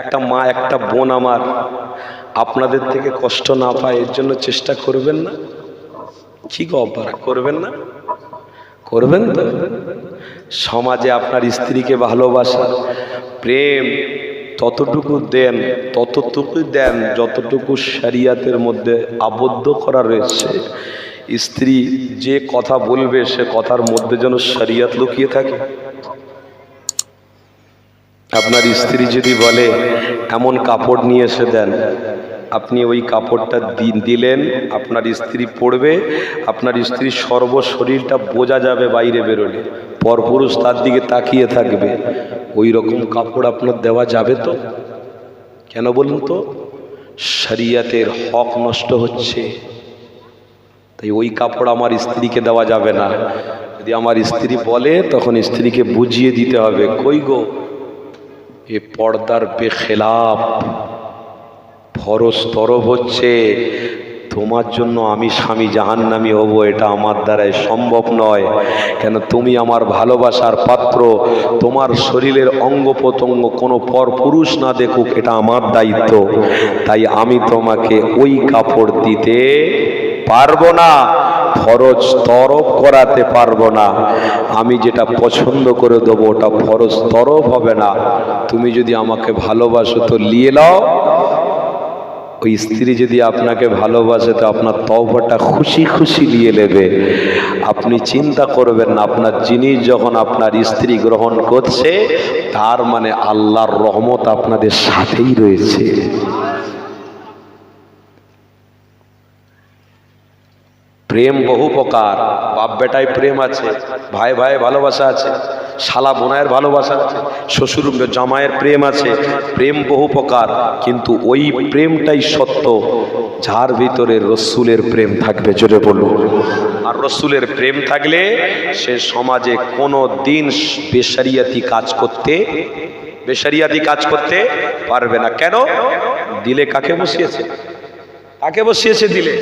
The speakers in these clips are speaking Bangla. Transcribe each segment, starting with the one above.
একটা মা একটা বোন আমার আপনাদের থেকে কষ্ট না পায় এর জন্য চেষ্টা করবেন না? কি গো আপনারা করবেন না? করবেন তো? সমাজে আপনার স্ত্রীকে ভালোবাসা প্রেম ততটুকু দেন, ততটুকু দেন যতটুকু শরিয়তের মধ্যে আবদ্ধ করা রয়েছে। স্ত্রী যে কথা বলবে সে কথার মধ্যে যেন শরিয়ত লুকিয়ে থাকে। আপনার স্ত্রী যদি বলে এমন কাপড় নিয়ে এসে দেন, আপনি ওই কাপড়টা দিলেন, আপনার স্ত্রী পরবে, আপনার স্ত্রীর সর্বশরীরটা বোঝা যাবে বাইরে বেরোলে, পরপুরুষ তার দিকে তাকিয়ে থাকবে, ওই রকম কাপড় আপনার দেওয়া যাবে তো? কেন বলুন তো? শরিয়তের হক নষ্ট হচ্ছে, তাই ওই কাপড় আমার স্ত্রীকে দেওয়া যাবে না। যদি আমার স্ত্রী বলে তখন স্ত্রীকে বুঝিয়ে দিতে হবে, কই গো এ পর্দার বেখেলাফ, ফরজ তরফ হচ্ছে, তোমার জন্য আমি স্বামী জাহান্নামী হব, এটা আমার দ্বারাই সম্ভব নয়। কেন তুমি আমার ভালোবাসার পাত্র, তোমার শরীরের অঙ্গ প্রত্যঙ্গ কোনো পর পুরুষ না দেখুক, এটা আমার দায়িত্ব, তাই আমি তোমাকে ওই কাপড় দিতে পারবো না, ফরজ তরফ করাতে পারবো না। আমি যেটা পছন্দ করে দেবো ওটা ফরজ তরফ হবে না। তুমি যদি আমাকে ভালোবাসো তো নিয়ে নাও। ওই স্ত্রী যদি আপনাকে ভালোবাসে তো আপনার তওবাটা খুশি খুশি নিয়ে নেবে। আপনি চিন্তা করবেন না, আপনার জিনিস যখন আপনার স্ত্রী গ্রহণ করছে তার মানে আল্লাহর রহমত আপনাদের সাথেই রয়েছে। প্রেম বহু প্রকার, বাপ বেটায় প্রেম আছে, ভাই ভাই ভালোবাসা আছে, শালা বোনায়ের ভালোবাসা আছে, শ্বশুর জামাইয়ের প্রেম আছে, প্রেম বহু প্রকার, কিন্তু ওই প্রেমটাই সত্য যার ভিতরে রসুলের প্রেম থাকবে। জোরে বলুন। আর রসুলের প্রেম থাকলে সে সমাজে কোনো দিন বেশরিয়াতি কাজ করতে পারবে না। কেন? দিলে কাকে বসিয়েছে? কাকে বসিয়েছে দিলে?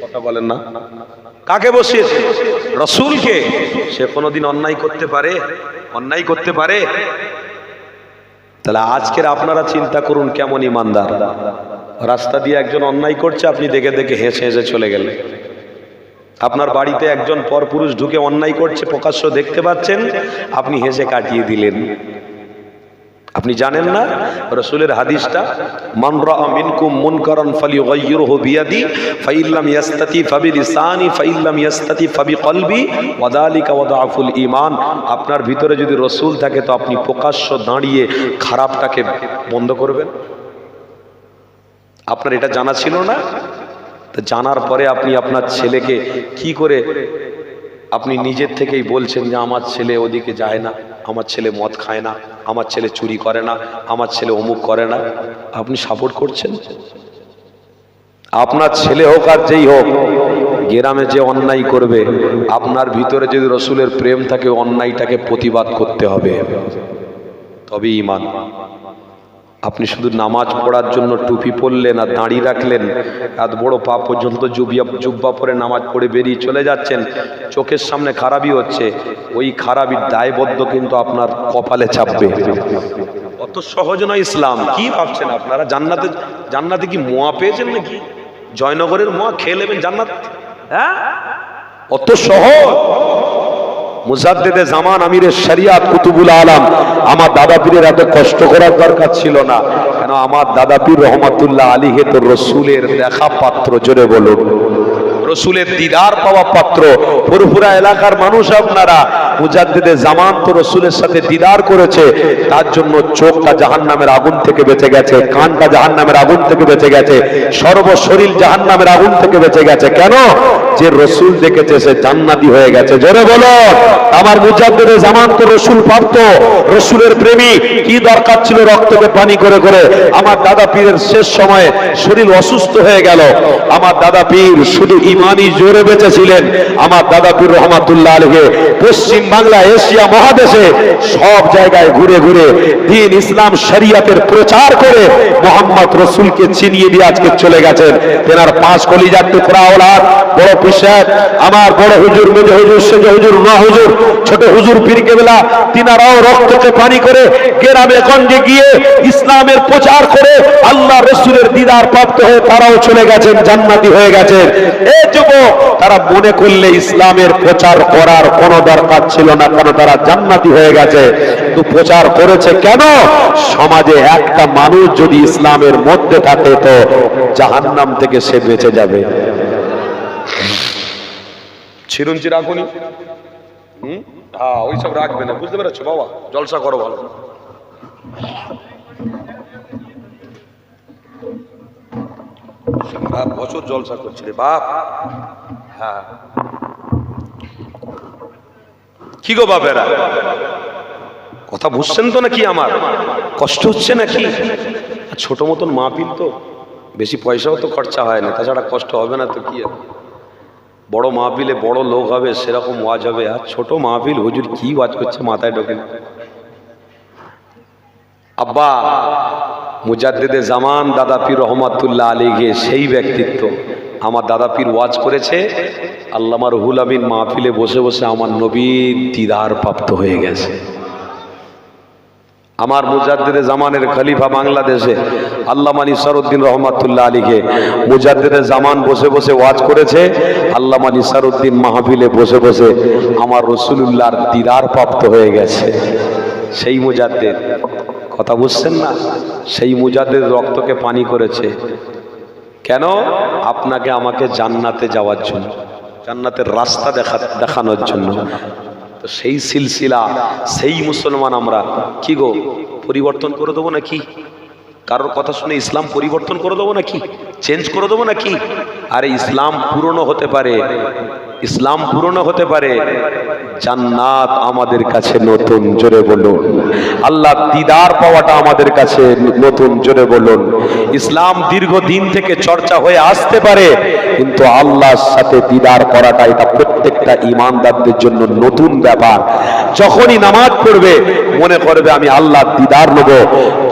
কথা বলেন না। কাকে বসিয়েছে? রসুলকে। সে কোনোদিন অন্যায় করতে পারে? অন্যায় করতে পারে? তাহলে আজকের আপনারা চিন্তা করুন কেমন ইমানদার। রাস্তা দিয়ে একজন অন্যায় করছে, আপনি দেখে দেখে হেসে হেসে চলে গেলেন। আপনার বাড়িতে একজন পরপুরুষ ঢুকে অন্যায় করছে, প্রকাশ্য দেখতে পাচ্ছেন, আপনি হেসে কাটিয়ে দিলেন। আপনি জানেন না রাসূলের হাদিসটা, মান রাআ মিনকুম মুনকারান ফালিয়ুগাইয়িরহু বিয়াদি ফাইল্লাম ইয়াস্তাতি ফাবিলিসানি ফাইল্লাম ইয়াস্তাতি ফাবিকলবি ওয়া যালিকা ওয়াদাফুল ঈমান। আপনার ভিতরে যদি রাসূল থাকে তো আপনি প্রকাশ্য দাঁড়িয়ে খারাপটাকে বন্ধ করবেন। আপনার এটা জানা ছিল না? তো জানার পরে আপনি আপনার ছেলেকে কি করে আপনি নিজের থেকেই বলছেন যে আমার ছেলে ওদিকে যায় না, আমার ছেলে মদ খায় না, আমার ছেলে চুরি করে না, আমার ছেলে অমুক করে না। আপনি সাপোর্ট করছেন। আপনার ছেলে হোক আর যেই হোক, গ্রামে যে অন্যায় করবে, আপনার ভিতরে যদি রসুলের প্রেম থাকে অন্যায়টাকে প্রতিবাদ করতে হবে, তবে ঈমান। আপনি শুধু নামাজ পড়ার জন্য টুপি পরলেন আর দাড়ি রাখলেন, এত বড় পা পর্যন্ত জুব্বা পরে নামাজ পড়ে বেরিয়ে চলে যাচ্ছেন, চোখের সামনে খারাপই হচ্ছে, ওই খারাপির দায়বদ্ধ কিন্তু আপনার কপালে চাপবে। অত সহজ নয় ইসলাম। কি ভাবছেন আপনারা? জান্নাতে কি মোয়া পেয়েছেন নাকি? জয়নগরের মোয়া খেয়ে নেবেন জান্নাত? হ্যাঁ, অত সহজ? মুজাদ্দেদে জামান আমিরের শরিয়াত কুতুবুল আলম আমার দাদা পীরের এত কষ্ট করার দরকার ছিল না। কেন? আমার দাদা পীর রহমাতুল্লাহ আলাইহি তো রসুলের দেখা পাত্র। জোরে বলুন। রসুলের দিদার পাওয়া পাত্র। ফুরফুরা এলাকার মানুষ আপনারা, মুজাদ্দেদে জামান তো রসুলের সাথে দিদার করেছে, তার জন্য চোখটা জাহান্নামের আগুন থেকে বেঁচে গেছে, কানটা জাহান্নামের আগুন থেকে বেঁচে গেছে, সর্বশরীর জাহান্নামের আগুন থেকে বেঁচে গেছে। কেন? যে রসুল দেখেছে সে জান্নাতি হয়ে গেছে। জোরে বলো। আমার মুজাদ্দেদে জামান তো রসুল প্রাপ্ত, রসুলের প্রেমী। কি দরকার ছিল রক্তকে পানি করে করে? আমার দাদা পীরের শেষ সময়ে শরীর অসুস্থ হয়ে গেল, আমার দাদা পীর শুধু ইমানি জোরে বেঁচেছিলেন আমার দাদা পীর রহমাতুল্লাহ আলাইহি। পশ্চিম বাংলা, এশিয়া মহাদেশে সব জায়গায় ঘুরে ঘুরে দ্বীন ইসলাম শরিয়তের প্রচার করে মোহাম্মদ রসুলকে চিনিয়ে দিয়ে আজকে চলে গেছেন। তেনার 5 কলিজার টুকরা ওলাদ বড় পীর সাহেব, আমার বড় হুজুর, মেজো হুজুর, সেজ হুজুর, না হুজুর, ছোট হুজুর পীর কেবলা, তিনারাও রক্তকে পানি করে গ্রামে গঞ্জে গিয়ে ইসলামের প্রচার করে আল্লাহ রসুলের দিদার প্রাপ্ত হয়ে তারাও চলে গেছেন, জান্নাতি হয়ে গেছেন। এই যুবক, তারা মনে করলে ইসলামের প্রচার করার কোনো দরকার ছিল না, কেন তারা জান্নাতি হয়ে গেছে। কিন্তু প্রচার করেছে কেন? সমাজে একটা মানুষ যদি ইসলামের মধ্যে থাকে তো জাহান্নাম থেকে সে বেঁচে যাবে। ছিরুঞ্চি রাখুনি, হ্যাঁ ওইসব রাখবে না, বুঝতে পেরেছো বাবা? জলসা করো ভালো। সারা বছর জলসা করছি রে বাপ। হ্যাঁ কি গো বাপেরা, কথা বুঝছেন তো নাকি? আমার কষ্ট হচ্ছে নাকি? ছোট মতন মাহফিল তো, বেশি পয়সাও তো খরচা হয় না, তাছাড়া কষ্ট হবে না তো কি? বড় মাহফিলে বড় লোক হবে, সেরকম ওয়াজ হবে। আর ছোট মাহফিল, হুজুর কি ওয়াজ করছে মাথায় ঢোকে না। আব্বা মুজাদ্দিদে জামান দাদা পীর রহমাতুল্লাহ আলাইহি, সেই ব্যক্তিত্ব। আমার দাদা পীর ওয়াজ করেছে, আল্লামা রুহুল আমিন মাহফিলে বসে বসে আমার নবীর দিদার প্রাপ্ত হয়ে গেছে। আমার মুজাদ্দিদে জামানের খলিফা বাংলাদেশে আল্লামা নিসারউদ্দিন রহমাতুল্লাহ আলাইহি, মুজাদ্দিদে জামান বসে বসে ওয়াজ করেছে, আল্লামা নিসারউদ্দিন মাহফিলে বসে বসে আমার রাসূলুল্লাহর দিদার প্রাপ্ত হয়ে গেছে। সেই মুজাদ্দিদ, কথা বুঝছেন না? সেই মুজাদ্দিদ রক্তকে পানি করেছে কেন? আপনাকে আমাকে জান্নাতে যাওয়ার জন্য, জান্নাতের রাস্তা দেখানোর জন্য। তো সেই সিলসিলা, সেই মুসলমান আমরা কি গো পরিবর্তন করে দেবো নাকি? কারোর কথা শুনে ইসলাম পরিবর্তন করে দেবো নাকি? চেঞ্জ করে দেবো নাকি? আরে ইসলাম পুরনো হতে পারে, ইসলাম পুরনো হতে পারে, জান্নাত আমাদের কাছে নতুন। জোরে বলুন আল্লাহ দিদার পাওয়াটা আমাদের কাছে নতুন। জোরে বলুন ইসলাম দীর্ঘদিন থেকে চর্চা হয়ে আসতে পারে, কিন্তু আল্লাহর সাথে দিদার করাটা এটা প্রত্যেকটা ঈমানদারদের জন্য নতুন ব্যাপার। যখনই নামাজ পড়বে মনে করবে আমি আল্লাহর দিদার নেব,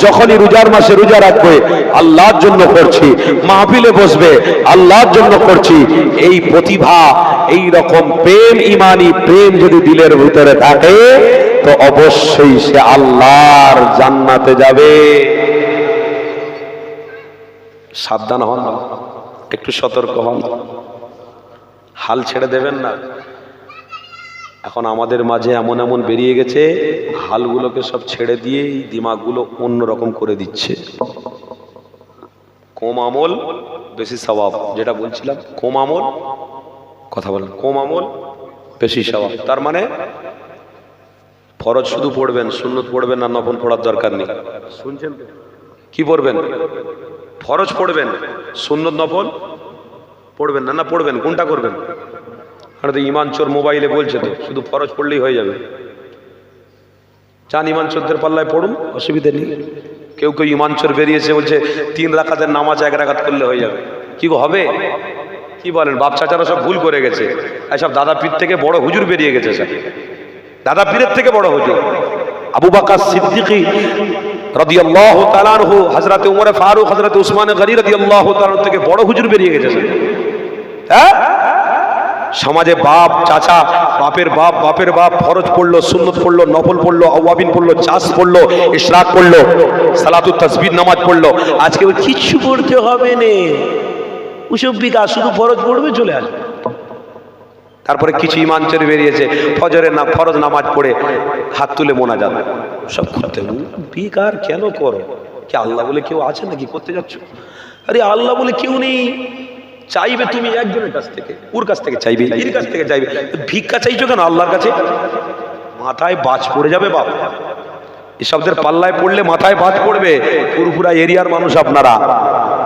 যখনই রোজার মাসে রোজা রাখবে আল্লাহর জন্য করছি, মাহফিলে বসবে আল্লাহর জন্য করছি। এই প্রতিভা, এই রকম প্রেম, ঈমানি প্রেম যদি দিলের ভিতরে থাকে তো অবশ্যই সে আল্লাহর জান্নাতে যাবে। সাবধান হন, একটু সতর্ক হন, হাল ছেড়ে দেবেন না। এখন আমাদের মাঝে এমন এমন বেরিয়ে গেছে, হালগুলোকে সব ছেড়ে দিয়ে দিমাগগুলো অন্যরকম করে দিচ্ছে। কম আমল বেশি সওয়াব, যেটা বলছিলাম, কম আমল, কথা বলেন, কম আমল বেশি সওয়াব। তার মানে ফরজ শুধু পড়বেন, সুন্নত পড়বেন না, নফল পড়ার দরকার নেই। শুনছেন কি পড়বেন? ফরজ পড়বেন, সুন্নত নফল পড়বেন না, না পড়বেন, কোনটা করবেন? আর তো ইমান চোর মোবাইলে বলছে তো শুধু ফরজ পড়লেই হয়ে যাবে। চান ইমান চোরদের পাল্লায় পড়ুন, অসুবিধা নেই। কেউ কেউ ইমান চোর বেরিয়েছে বলছে 3 রাকাতের নামাজ 1 রাকাত করলে হয়ে যাবে। কি গো হবে? কি বলেন? বাপ চাচারা সব ভুল করে গেছে। এইসব দাদা পীর থেকে বড় হুজুর বেরিয়ে গেছে, স্যার দাদা পীরের থেকে বড় হুজুর। আবু বকর সিদ্দিকী রাদিয়াল্লাহু তাআলা আনহু, হযরত ওমর ফারুক, হযরত উসমান গনি রাদিয়াল্লাহু তাআলা থেকে বড় হুজুর বেরিয়ে গেছে, স্যার। হ্যাঁ, সমাজে বাপ চাচা, বাপের বাপ, বাপের বাপ ফরজ পড়লো, সুন্নত পড়লো, নফল পড়লো, আওয়াবিন পড়লো, চাষ পড়লো, ইশরাক পড়লো, সালাতুত তাসবিহ নামাজ পড়লো। আজকে কিচ্ছু পড়তে হবে না, ওসব বিকাশ, শুধু ফরজ পড়বে চলে আসবে। তারপরে কিছু ইমান চোর বেরিয়েছে, ফজরের না ফরজ নামাজ পড়ে হাত তুলে মোনাজাত সব করতে। বেকার কেন করো? কি আল্লাহ বলে কেউ আছে নাকি করতে যাচ্ছ? আরে আল্লাহ বলে কেউ নেই। চাইবে তুমি একজনের কাছ থেকে, ওর কাছ থেকে চাইবে, এর কাছ থেকে চাইবে। ভিক্ষা চাইছো কেন আল্লাহর কাছে? মাথায় বাজ পড়ে যাবে বাপ। এসবদের পাল্লায় পড়লে মাথায় বাজ পড়বে। ফুরফুরা এরিয়ার মানুষ আপনারা,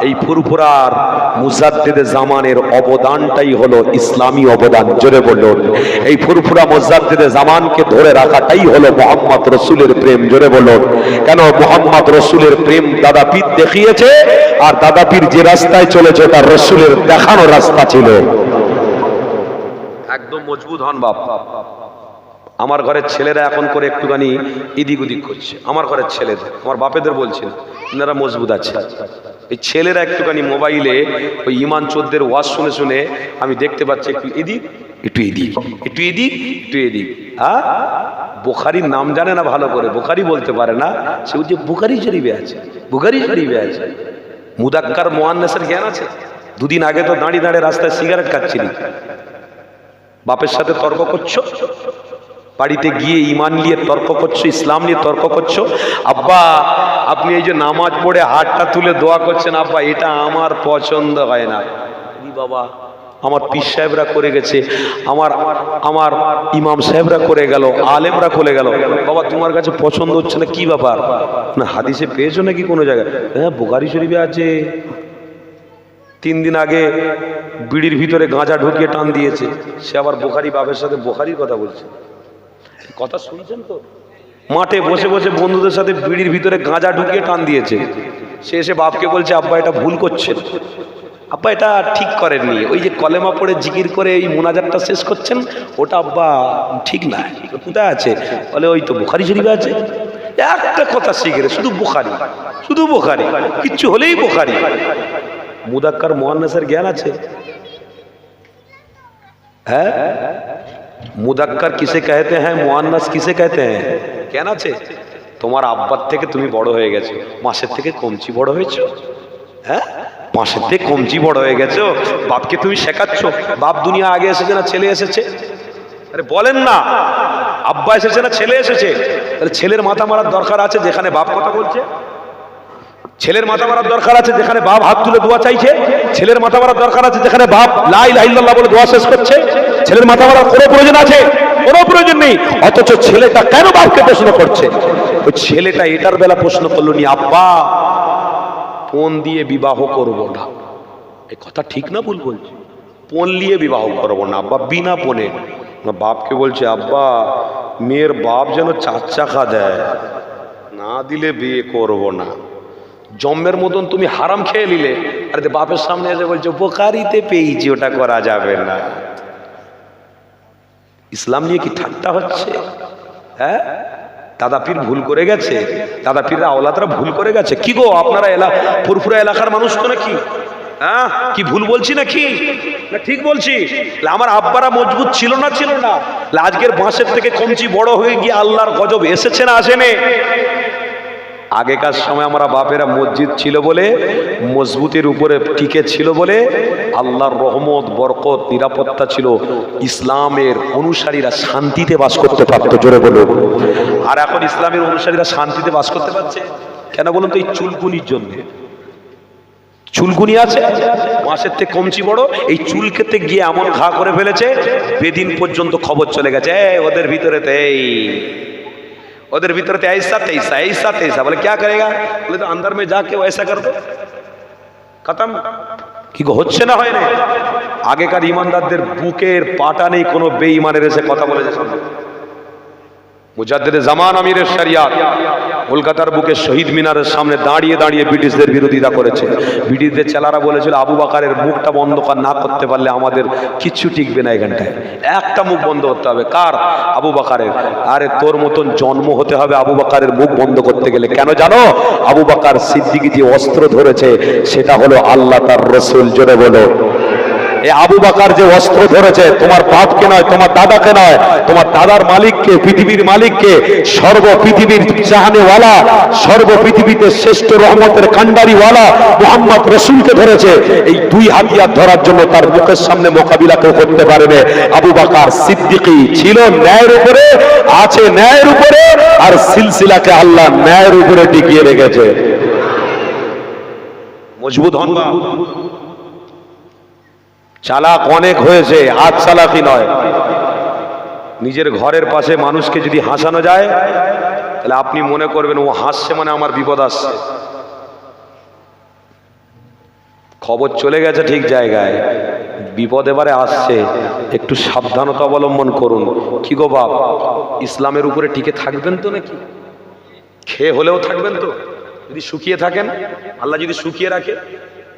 এই ফুরফুরার মুজাদ্দিদে জামানের অবদানটাই হলো ইসলামী অবদান। জোরে বলুন, এই ফুরফুরা মুজাদ্দিদে জামানকে ধরে রাখাটাই হলো মুহাম্মদ রসুলের প্রেম। জোরে বলুন, কেন? মুহাম্মদ রসুলের প্রেম দাদা পীর দেখিয়েছে, আর দাদা পীর যে রাস্তায় চলেছে তার রসুলের দেখানো রাস্তা ছিল। একদম মজবুত হন বাপ। আমার ঘরের ছেলেরা এখন করে একটুখানি এদিক ওদিক করছে, আমার ঘরের ছেলেদের, আমার বাপেদের বলছেন, এনারা মজবুত আছে। এই ছেলেরা একটুখানি মোবাইলে ওই ইমান চোদ্দের ওয়াজ শুনে শুনে আমি দেখতে পাচ্ছি একটু এদিক একটু এদিক একটু এদিক একটু এদিক। হ্যাঁ, বুখারীর নাম জানে না ভালো করে, বুখারী বলতে পারে না, সে বলছে বুখারী শরীফে আছে, বুখারী শরীফে আছে। মুদাক্কার মুআন্নাসের জ্ঞান আছে? দুদিন আগে তো দাঁড়িয়ে দাঁড়িয়ে রাস্তায় সিগারেট খাচ্ছিলি, বাপের সাথে তর্ক করছো, বাড়িতে গিয়ে ইমান নিয়ে তর্ক করছো, ইসলাম নিয়ে তর্ক করছো। আব্বা আপনি এই যে নামাজ পড়ে হাতটা তুলে দোয়া করছেন, আব্বা এটা আমার পছন্দ হয় না। বাবা আমার পীর সাহেবরা করে গেছে, আমার আমার ইমাম সাহেবরা করে গেল, আলেমরা করে গেল, বাবা তোমার কাছে পছন্দ হচ্ছে না, কি ব্যাপার? না হাদিসে পেয়েছো নাকি কোনো জায়গায়? হ্যাঁ বুখারী শরীফে আছে। 3 দিন আগে বিড়ির ভিতরে গাঁজা ঢুকিয়ে টান দিয়েছে, সে আবার বুখারী বাপের সাথে বুখারীর কথা বলছে। কথা শুনছেন তো? মাঠে বসে বসে বন্ধুদের সাথে বিড়ির ভিতরে গাঁজা ঢুকিয়ে টান দিয়েছে, সে এসে বাপকে বলছে আব্বা এটা ভুল করছেন, আব্বা এটা ঠিক করেননি, ওই যে কলেমা পড়ে জিকির করে এই মোনাজাতটা শেষ করছেন ওটা আব্বা ঠিক না। কোথায় আছে? বলে ওই তো বুখারী শরীফে আছে। একটা কথা শিখে শুধু বুখারী, শুধু বুখারী, কিচ্ছু হলেই বুখারী। মুদাক্কার মুআন্নাসের জ্ঞান আছে? হ্যাঁ, মুদাক্কার কিসে कहते हैं, মুআন্নাস কিসে कहते हैं, জ্ঞান আছে? তোমার আব্বার থেকে তুমি বড় হয়ে গেছো, মাসের থেকে কমচি বড় হয়েছো। হ্যাঁ, মাসের থেকে কমচি বড় হয়ে গেছো, বাপকে তুমি শেখাচ্ছ। বাপ দুনিয়া আগে এসেছে না ছেলে এসেছে? আরে বলেন না, আব্বা এসেছে না ছেলে এসেছে? তাহলে ছেলের মাথা মারার দরকার আছে যেখানে বাপ কথা বলছে, ছেলের মাথা মারার দরকার আছে যেখানে বাপ হাত তুলে দোয়া চাইছে, ছেলের মাথা মারার দরকার আছে যেখানে বাপ লা ইলাহা ইল্লাল্লাহ বলে দোয়া শেষ করছে। ছেলের মাথা মারার কোনো প্রয়োজন আছে? কোনো প্রয়োজন নেই। অথচ ছেলেটা কেন বাপকে প্রশ্ন করছে? ওই ছেলেটা এটার বেলা প্রশ্ন করলো নি, আব্বা পণ দিয়ে বিবাহ করব না। এই কথা ঠিক না ভুল বলছি? পণ নিয়ে বিবাহ করব না আব্বা, বিনা পণে। বাপকে বলছে আব্বা মেয়ের বাপ যেন 4 চাকা দেয়, না দিলে বিয়ে করব না। জম্মের মতন তুমি হারাম খেয়ে নিলে, আর বাপের সামনে এসে বলছো বুখারীতে পেয়েছি, ওটা করা যাবে না। ইসলাম নিয়ে কি ঠাট্টা হচ্ছে? হ্যাঁ, দাদা পীর ভুল করে গেছে, দাদা পীররা আওলাদরা ভুল করে গেছে। কি গো আপনারা ফুরফুরা এলাকার মানুষ তো নাকি? হ্যাঁ, কি ভুল বলছি নাকি? না ঠিক বলছি? আমার আব্বারা মজবুত ছিল না? ছিল না? আজকের বাঁশের থেকে কমচি বড় হয়ে গিয়ে আল্লাহর গজব এসেছে না আসেনি? আগেকার সময় আমরা বাপেরা মসজিদ ছিল বলে, মজবুতের উপরে টিকে ছিল বলে আল্লাহর রহমত বরকত নিরাপত্তা ছিল, ইসলামের অনুসারীরা শান্তিতে বাস করতে পারতো। জোরে বলুন। আর এখন ইসলামের অনুসারীরা শান্তিতে বাস করতে পারছে কেন বলুন তো? এই চুলকুনির জন্য। চুলকুনি আছে, মাসের থেকে কমচি বড়, এই চুল খেতে গিয়ে এমন ঘা করে ফেলেছে, বেদিন পর্যন্ত খবর চলে গেছে ওদের ভিতরে उधर भीतर ऐसा तैसा ऐसा तैसा। बोले क्या करेगा? बोले तो अंदर में जाके वैसा कर दो, खत्म। কি হচ্ছে না হয় না? আগেকার ইমানদারদের বুকের পাটা নেই কোনো বেঈমানের এসে কথা বলেছে সামনে। মুজাদ্দিদে জামান আমিরের শরিয়াত কলকাতার বুকে শহীদ মিনারের সামনে দাঁড়িয়ে দাঁড়িয়ে ব্রিটিশদের বিরোধিতা করেছে। ব্রিটিশদের চেলারা বলেছিল আবু বকরের মুখটা বন্ধ না করতে পারলে আমাদের কিচ্ছু টিকবে না এখানটায়, একটা মুখ বন্ধ করতে হবে। কার? আবু বকরের। আরে তোর মতন জন্ম হতে হবে আবু বকরের মুখ বন্ধ করতে গেলে। কেন জানো? আবু বকর সিদ্দিকী যে অস্ত্র ধরেছে সেটা হলো আল্লাহ তার রাসূল। জোরে বলো। এই আবু বকর যে অস্ত্র ধরেছে তোমার বাপকে নয়, তোমার দাদাকে নয়, তোমার দাদার মালিককে, পৃথিবীর মালিককে, সর্ব পৃথিবীর জাহানেওয়ালা, সর্ব পৃথিবীতে শ্রেষ্ঠ রহমতের কান্ডারিওয়ালা মুহাম্মদ রাসূলকে ধরেছে। এই 2 হাতিয়ার ধরার জন্য তার মুখের সামনে মোকাবিলা কেউ করতে পারেনি। আবু বকর সিদ্দিকী ছিল ন্যায়ের উপরে, আছে ন্যায়ের উপরে, আর সিলসিলাকে আল্লাহ ন্যায়ের উপরে টিকিয়ে রেখেছে। মজবুত হন না। চালাক অনেক হয়েছে, আজ চালাকি নয়। নিজের ঘরের পাশে মানুষকে যদি হাসানো যায় তাহলে আপনি মনে করবেন ও হাসছে মানে আমার বিপদ আসছে। খবর চলে গেছে ঠিক জায়গায়, বিপদ এবারে আসছে, একটু সাবধানতা অবলম্বন করুন। কি গো বাপ, ইসলামের উপরে টিকে থাকবেন তো নাকি? খেয়ে হলেও থাকবেন তো? যদি শুকিয়ে থাকেন, আল্লাহ যদি শুকিয়ে রাখে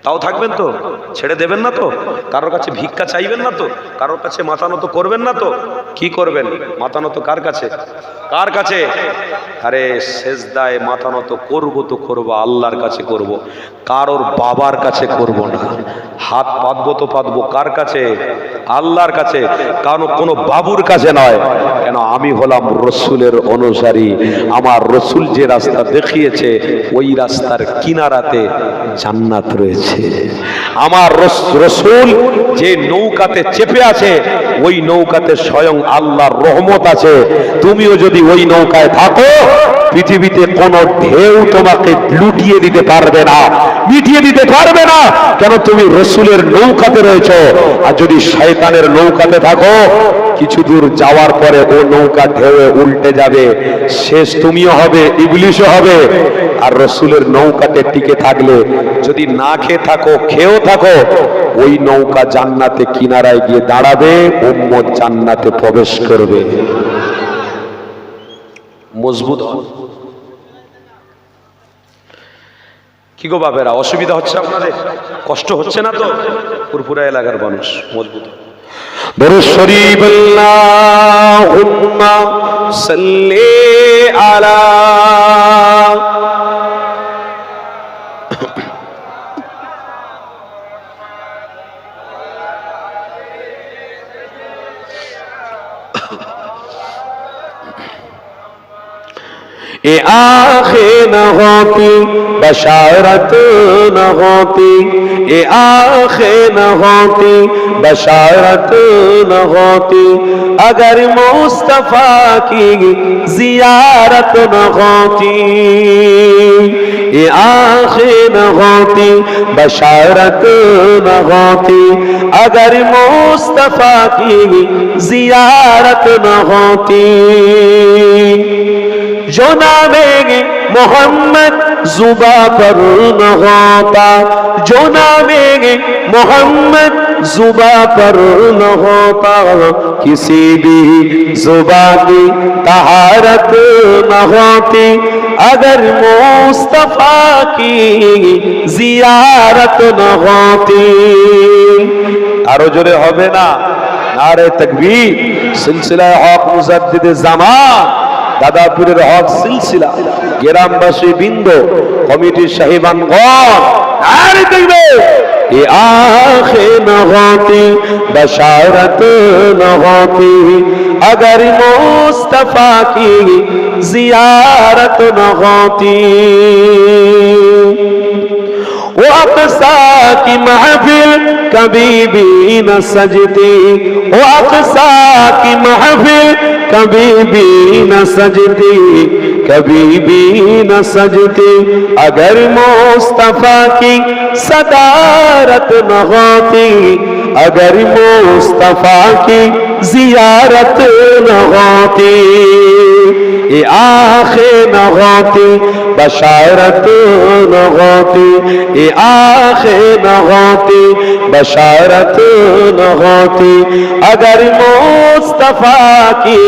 তাও থাকবেন তো? ছেড়ে দেবেন না তো? কারোর কাছে ভিক্ষা চাইবেন না তো? কারোর কাছে মাথা নত করবেন না তো? কি করবেন? মাথা নত কার কাছে? কার কাছে? আরে সেজদায় মাথা নত করবো তো করবো আল্লাহর কাছে করব, কারোর বাবার কাছে করব না। হাত পাতবো তো পাতবো কার কাছে? আল্লাহর কাছে। কারণ কোনো বাবুর কাছে নয়। কেন? আমি হলাম রসুলের অনুসারী। আমার রসুল যে রাস্তা দেখিয়েছে ওই রাস্তার কিনারাতে জান্নাত রয়েছে। আমার রসুল যে নৌকাতে চেপে আছে ওই নৌকাতে স্বয়ং আল্লাহর রহমত আছে। তুমিও যদি ওই নৌকায় থাকো, পৃথিবীতে কোনো ঢেউ তোমাকে লুটিয়ে দিতে পারবে না, মিটিয়ে দিতে পারবে না। কেন? তুমি রসুলের নৌকাতে রয়েছো। আর যদি শয়তানের নৌকাতে থাকো, কিছু দূর যাওয়ার পরে ও নৌকা ঢেউয়ে উল্টে যাবে, শেষ তুমিও হবে, ইবলিশও হবে। আর রসুলের নৌকাতে টিকে থাকলে, যদি না খেয়ে থাকো খেয়েও থাকো, ওই নৌকা জান্নাতে কিনারায় গিয়ে দাঁড়াবে, উম্মত জান্নাতে প্রবেশ করবে। মজবুত হন। কি গো বাবেরা, অসুবিধা হচ্ছে আপনাদের? কষ্ট হচ্ছে না তো? পুরপুরা এলাকার মানুষ মজবুত। দরুদ শরীফ আল্লাহুম্মা সাল্লি আলা ए आँखें न होती बशारत न होती, ए आँखें न होती बशारत न होती, अगर मुस्तफा की जियारत न होती। ए आँखें न होती बशारत न होती, अगर मुस्तफा की जियारत न होती। जो नामे मोहम्मद जुबा पर न होता, जो नामे मोहम्मद जुबा पर न होता, किसी भी जुबा की तहारत न होती, अगर मुस्तफा की जियारत न होती। आरो जोरे होबे ना नारे तकबीर। सिलसिला हक मुजद्दिद ज़मान दादापुरेर हक सिलसिला ग्रामबासी बृंद कमिटिर साहिबानगण नारे तकबीर। ये आँखें न होती बशारत न होती, अगर मुस्तफा की जियारत न होती। वो अक़सा की महफिल कभी भी न सजती, वो अक़सा की महफिल कभी भी न सजती, कभी भी न सजती, अगर मुस्तफा की सदारत न होती, अगर मुस्तफा की जियारत न होती। ये आँखें न होती बशारत न होती, ये आँखें न होती बशारत न होती, अगर मुस्तफा की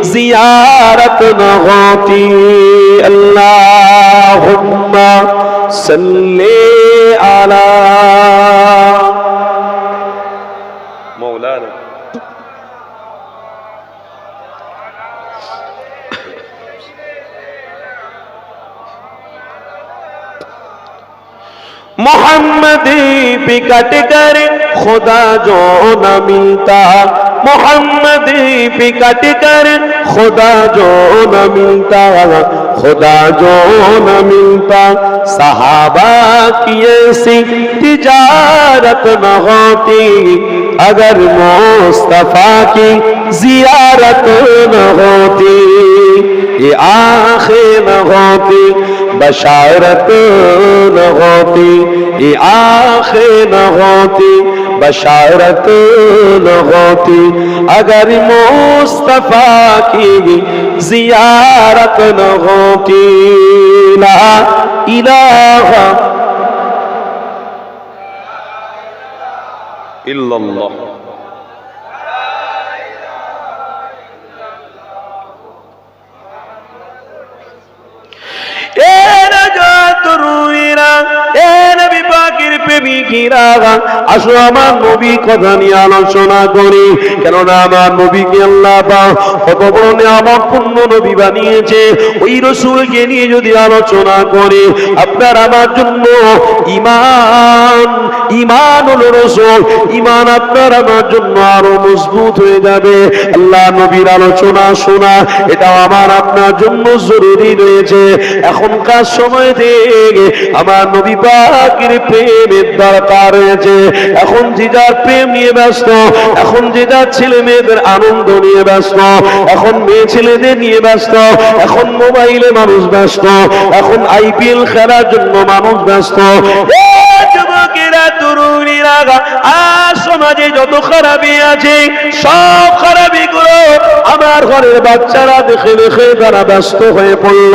जियारत न होती। अल्लाहुम्मा सल्ली अला मौलाना। मोहम्मदी पे कट कर खुदा जो न मिलता, मोहम्मदी पे कट कर खुदा जो न मिलता, खुदा जो न मिलता, सहाबा की ऐसी तिजारत न होती, अगर मुस्तफा की जियारत न होती। ये आँखें न होती बशारत न होती, ये आँखें न होती बशारत न होती, अगर मुस्तफा की जियारत न होती। ला इलाहा इल्लल्लाह। প্রেমিকেরা আসো আমার নবী কথা নিয়ে আলোচনা করি। কেননা আমার নবীকে আল্লাহ পাক কত বড় নিয়ামতপূর্ণ নবী বানিয়েছে। ওই রাসূলকে নিয়ে যদি আলোচনা করি, আপনার আমার জন্য ঈমান হলো রাসূল, ঈমান আপনার আমার জন্য আরো মজবুত হয়ে যাবে। আল্লাহ নবীর আলোচনা শোনা এটা আমার আপনার জন্য জরুরি রয়েছে। এখনকার সময় থেকে আমার নবী পাকের প্রেমের দরকার রয়েছে। এখন যে যার প্রেম নিয়ে ব্যস্ত, এখন যে যার ছেলে মেয়েদের আনন্দ নিয়ে ব্যস্ত, এখন মেয়ে ছেলেদের নিয়ে ব্যস্ত, এখন মোবাইলে মানুষ ব্যস্ত, এখন আইপিএল খেলার জন্য মানুষ ব্যস্ত। যুবকেরা তরুণীরা আর সমাজে যত খারাপি আছে সব খারাপি গুলো আমার ঘরের বাচ্চারা দেখে দেখে তারা ব্যস্ত হয়ে পড়ল।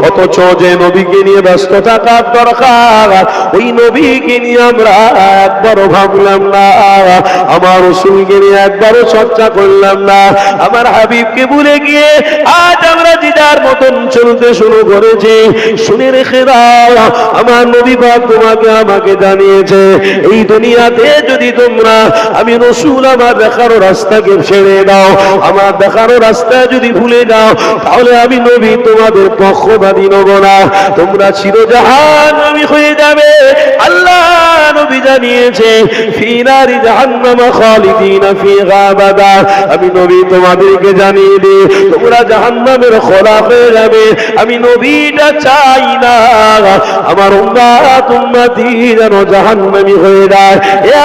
অথচ যে নবীকে নিয়ে ব্যস্ত থাকার দরকার, ওই নবীকে নিয়ে আমরা একবারও ভাবলাম না, আমার রাসূলকে নিয়ে একবারও চর্চা করলাম না। আমার হাবিবকে ভুলে গিয়ে আজ আমরা দিদার মতন চলতে শুরু করেছি। শুনে রেখে দাও, আমার নবী পাক তোমাকে আমাকে জানিয়েছে, এই দুনিয়াতে যদি তোমরা আমি রাসূল আমার দেখানো রাস্তাকে ছেড়ে দাও, আমার দেখানো রাস্তা যদি ভুলে যাও, তাহলে আমি নবী তোমাদের পক্ষপাতী নব না, তোমরা চিরজাহান্নামী হয়ে যাবে। আল্লাহ নবী জানিয়েছে ফি নারি জাহান্নাম খালিদিনা ফিহা আবাদা। আমি নবী তোমাদেরকে জানিয়ে দিই তোমরা জাহান্নামের খোলা হয়ে যাবে। আমি নবীটা চাই না আমার উম্মতি যেন জাহান্নামী হয়ে যায়।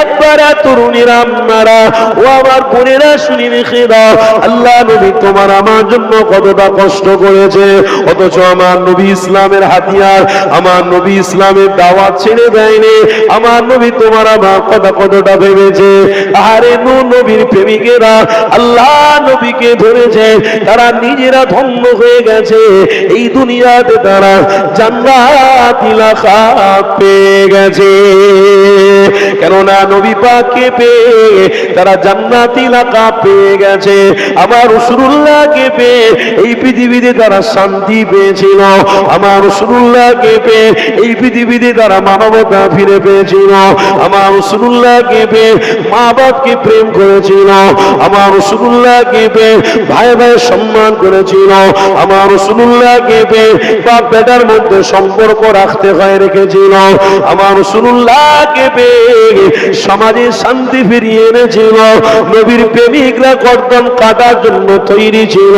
একবার তরুণীরা আপনারা ও আমার বোনেরা শুনে রেখে দাও, আল্লাহ নবী তোমার আমার জন্য কতটা কষ্ট করেছে, অথচ আমার নবী ইসলামের হাতিয়ার, আমার নবী ইসলামের দাওয়াত ছেড়ে দেয়নি। আমার নবী তোমার আমার কথা কতটা ভেবেছে। আরে নবীর প্রেমিকেরা আল্লাহ নবীকে ধরেছে, তারা নিজেরা ধন্য হয়ে গেছে। এই দুনিয়াতে তারা জান্নাতি লাখাত পেয়ে গেছে। কেননা নবী পাককে পেয়ে তারা জান্নাতি লাখাত পেয়ে গেছে। আমার রাসূলুল্লাহকে পেয়ে এই পৃথিবীতে তারা শান্তি পেয়েছিল। আমার রাসূলুল্লাহকে পেয়ে এই পৃথিবীতে তারা মানবতা ফিরে পেয়েছিল। আমার রাসূলুল্লাহকে পেয়ে মা বাপকে প্রেম করেছিল। আমার রাসূলুল্লাহকে পেয়ে ভাই ভাই সম্মান করেছিল। আমার রাসূলুল্লাহকে পেয়ে বাপ বেটার মধ্যে সম্পর্ক রাখতে হয় রেখেছিল। আমার রাসূলুল্লাহকে পেয়ে সমাজে শান্তি ফিরিয়ে এনেছিল। নবীর প্রেমিকরা গর্দন কাটার জন্য তৈরি ছিল,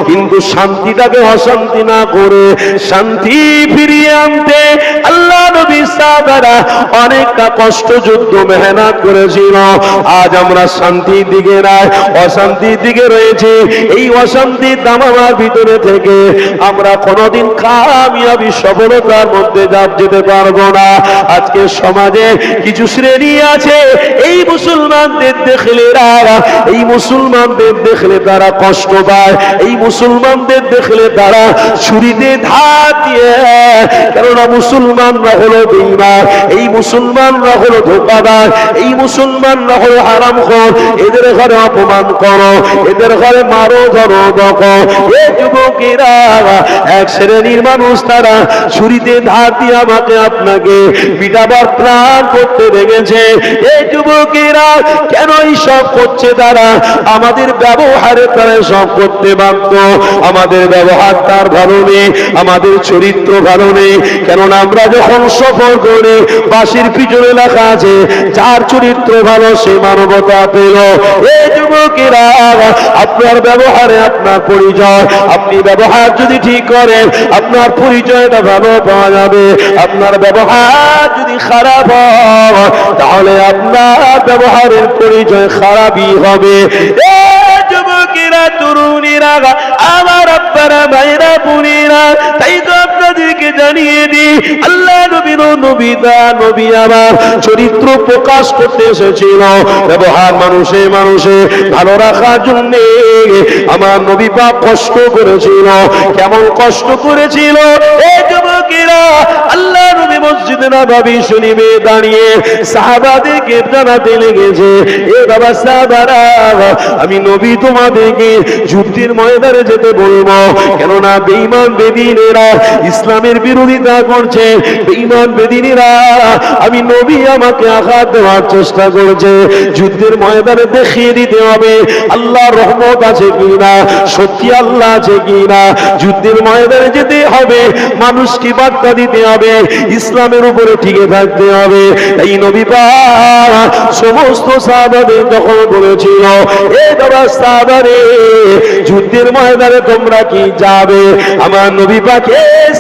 কিন্তু শান্তিটাকে অশান্তি না করে শান্তি ফিরিয়ে আনতে আল্লাহ নবী সাহাবারা অনেকটা কষ্ট যুদ্ধ মেহনত করেছিল। আজ আমরা শান্তির দিকে নাই, অশান্তির দিকে রয়েছে। এই অশান্তির দামামার ভিতরে থেকে আমরা কোনোদিন কামিয়াবি সফলতার মধ্যে যেতে পারবো না। আজকে সমাজে কিছু শ্রেণী আছে, এই মুসলমানদের দেখলে এই মুসলমানদের দেখলে তারা কষ্ট পায়, এই মুসলমানদের দেখলে তারা ছুরিতে ধার দিয়ে, কেননা মুসলমানরা হলো বেঈমান, এই মুসলমানরা হলো ধোঁকাবাজ, এই মুসলমানরা হলো হারামখোর, এদের ঘরে অপমান করো, এদের ঘরে মারো ধরো বকো। এই যুবকেরা এক শ্রেণীর মানুষ, তারা ছুরিতে ধার দিয়ে আমাকে আপনাকে পিটাবার প্ল্যান করতে লেগেছে। এই যুবকেরা কেন এই সব করছে? তারা আমাদের ব্যবহারে তারা সব করতে বাধ্য। আমাদের ব্যবহার তার ভালো নেই, আমাদের চরিত্র ভালো নেই। কেননা আমরা যখন সফর করে বাসির পিছনে লেখা আছে যার চরিত্র ভালো সে মানবতা পেল। এই যুবকেরা আপনার ব্যবহারে আপনার পরিচয়, আপনি ব্যবহার যদি ঠিক করেন আপনার পরিচয়টা ভালো পাওয়া যাবে। আপনার ব্যবহার যদি খারাপ হয় তাহলে আপনার ব্যবহারের পরিচয় খারাপই হবে। যুবকেরা তরুণীরা আমার আব্বারা ভাইরা বোনেরা, তাই তো আপনাদেরকে জানিয়ে দিই আল্লাহ নবীর নবী আমার চরিত্র প্রকাশ করতে এসেছিল। ব্যবহার মানুষে মানুষে ভালো রাখার জন্য আমার নবী পাক কষ্ট করেছিল। কেমন কষ্ট করেছিল? এই যুবকের ভাইরা, আল্লাহ নবী মসজিদে নববী শরীফে দাঁড়িয়ে সাহাবাদেরকে জানাতে লেগেছে, এ বাবা সাহাবারা, আমি নবী তোমাদেরকে যুদ্ধের ময়দানে যেতে বলবো, কেননা বেঈমান বেদিনেরা ইসলামের বিরোধিতা করছে। বেঈমান বেদিনেরা, আমি নবী আমাকে আঘাত দেওয়ার চেষ্টা করছে। যুদ্ধের ময়দানে দেখিয়ে দিতে হবে আল্লাহর রহমত আছে কিনা, সত্যি আল্লাহ আছে কিনা। যুদ্ধের ময়দানে যেতে হবে, মানুষকে বার্তা দিতে হবে, ইসলামের উপরে টিকে থাকতে হবে। এই নবী পাক সমস্ত সাহাবাদের যখন বলেছিল, এ বাবা সাহাবারে, যুদ্ধের ময়দানে তোমরা কি যাবে? আমার নবী পাক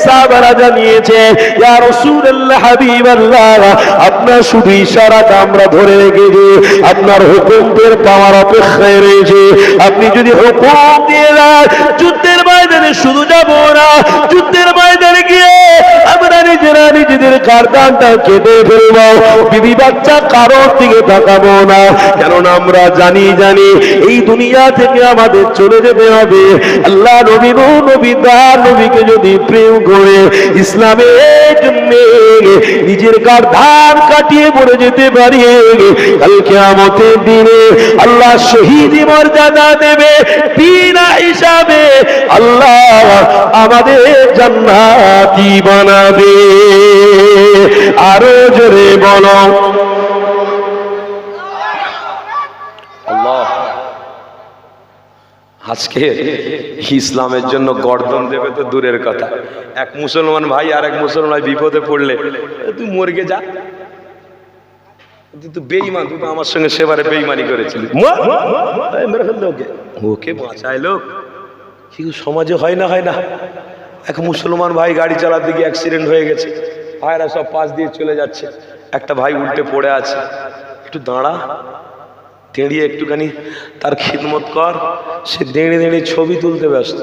সাহাবারা জানিয়েছে, ইয়া রাসূলুল্লাহ, হাবিবাল্লাহ, আপনার শুধু ইশারাটা আমরা ধরে রেখেছি, আপনার হুকুমের পাওয়ার অপেক্ষায় রয়েছে। আপনি যদি হুকুম দিয়ে দেন, যুদ্ধের ময়দানে শুধু যাব না, যুদ্ধের ময়দানে গিয়ে আমরা নিজেরা নিজেদের কারদানটা কেটে ফেলবো, বিবি বাচ্চা কারোর দিকে তাকাবো না। কেননা আমরা জানি এই দুনিয়া থেকে আমাদের চলে যেতে হবে। আল্লাহ নবী নবী তার নবীকে যদি প্রেম করে ইসলামের জন্য নিজের কারদান কাটিয়ে পড়ে যেতে পারি, কাল কিয়ামতের দিনে আল্লাহ শহীদি মর্যাদা দেবে, বিনা হিসাবে আল্লাহ আমাদের জান্নাতি বানাবে। আরো জোরে বলো আল্লাহ। আজকে ইসলামের জন্য গর্দন দেবে তো দূরের কথা, এক মুসলমান ভাই আর এক মুসলমান ভাই বিপদে পড়লে, তুই মরগে যা, তুই তো বেঈমান, তুই তো আমার সঙ্গে সেবারে বেঈমানি করেছিলি, মেরে ফেলতে ওকে, ওকে বাঁচায় লোক। কি সমাজে হয় না? এক মুসলমান ভাই গাড়ি চালাতে গিয়ে অ্যাক্সিডেন্ট হয়ে গেছে, ভাইরা সব পাশ দিয়ে চলে যাচ্ছে, একটা ভাই উল্টে পড়ে আছে, একটু দাঁড়া, দাঁড়িয়ে একটুখানি তার খিদমত কর। সে দাঁড়িয়ে ছবি তুলতে ব্যস্ত,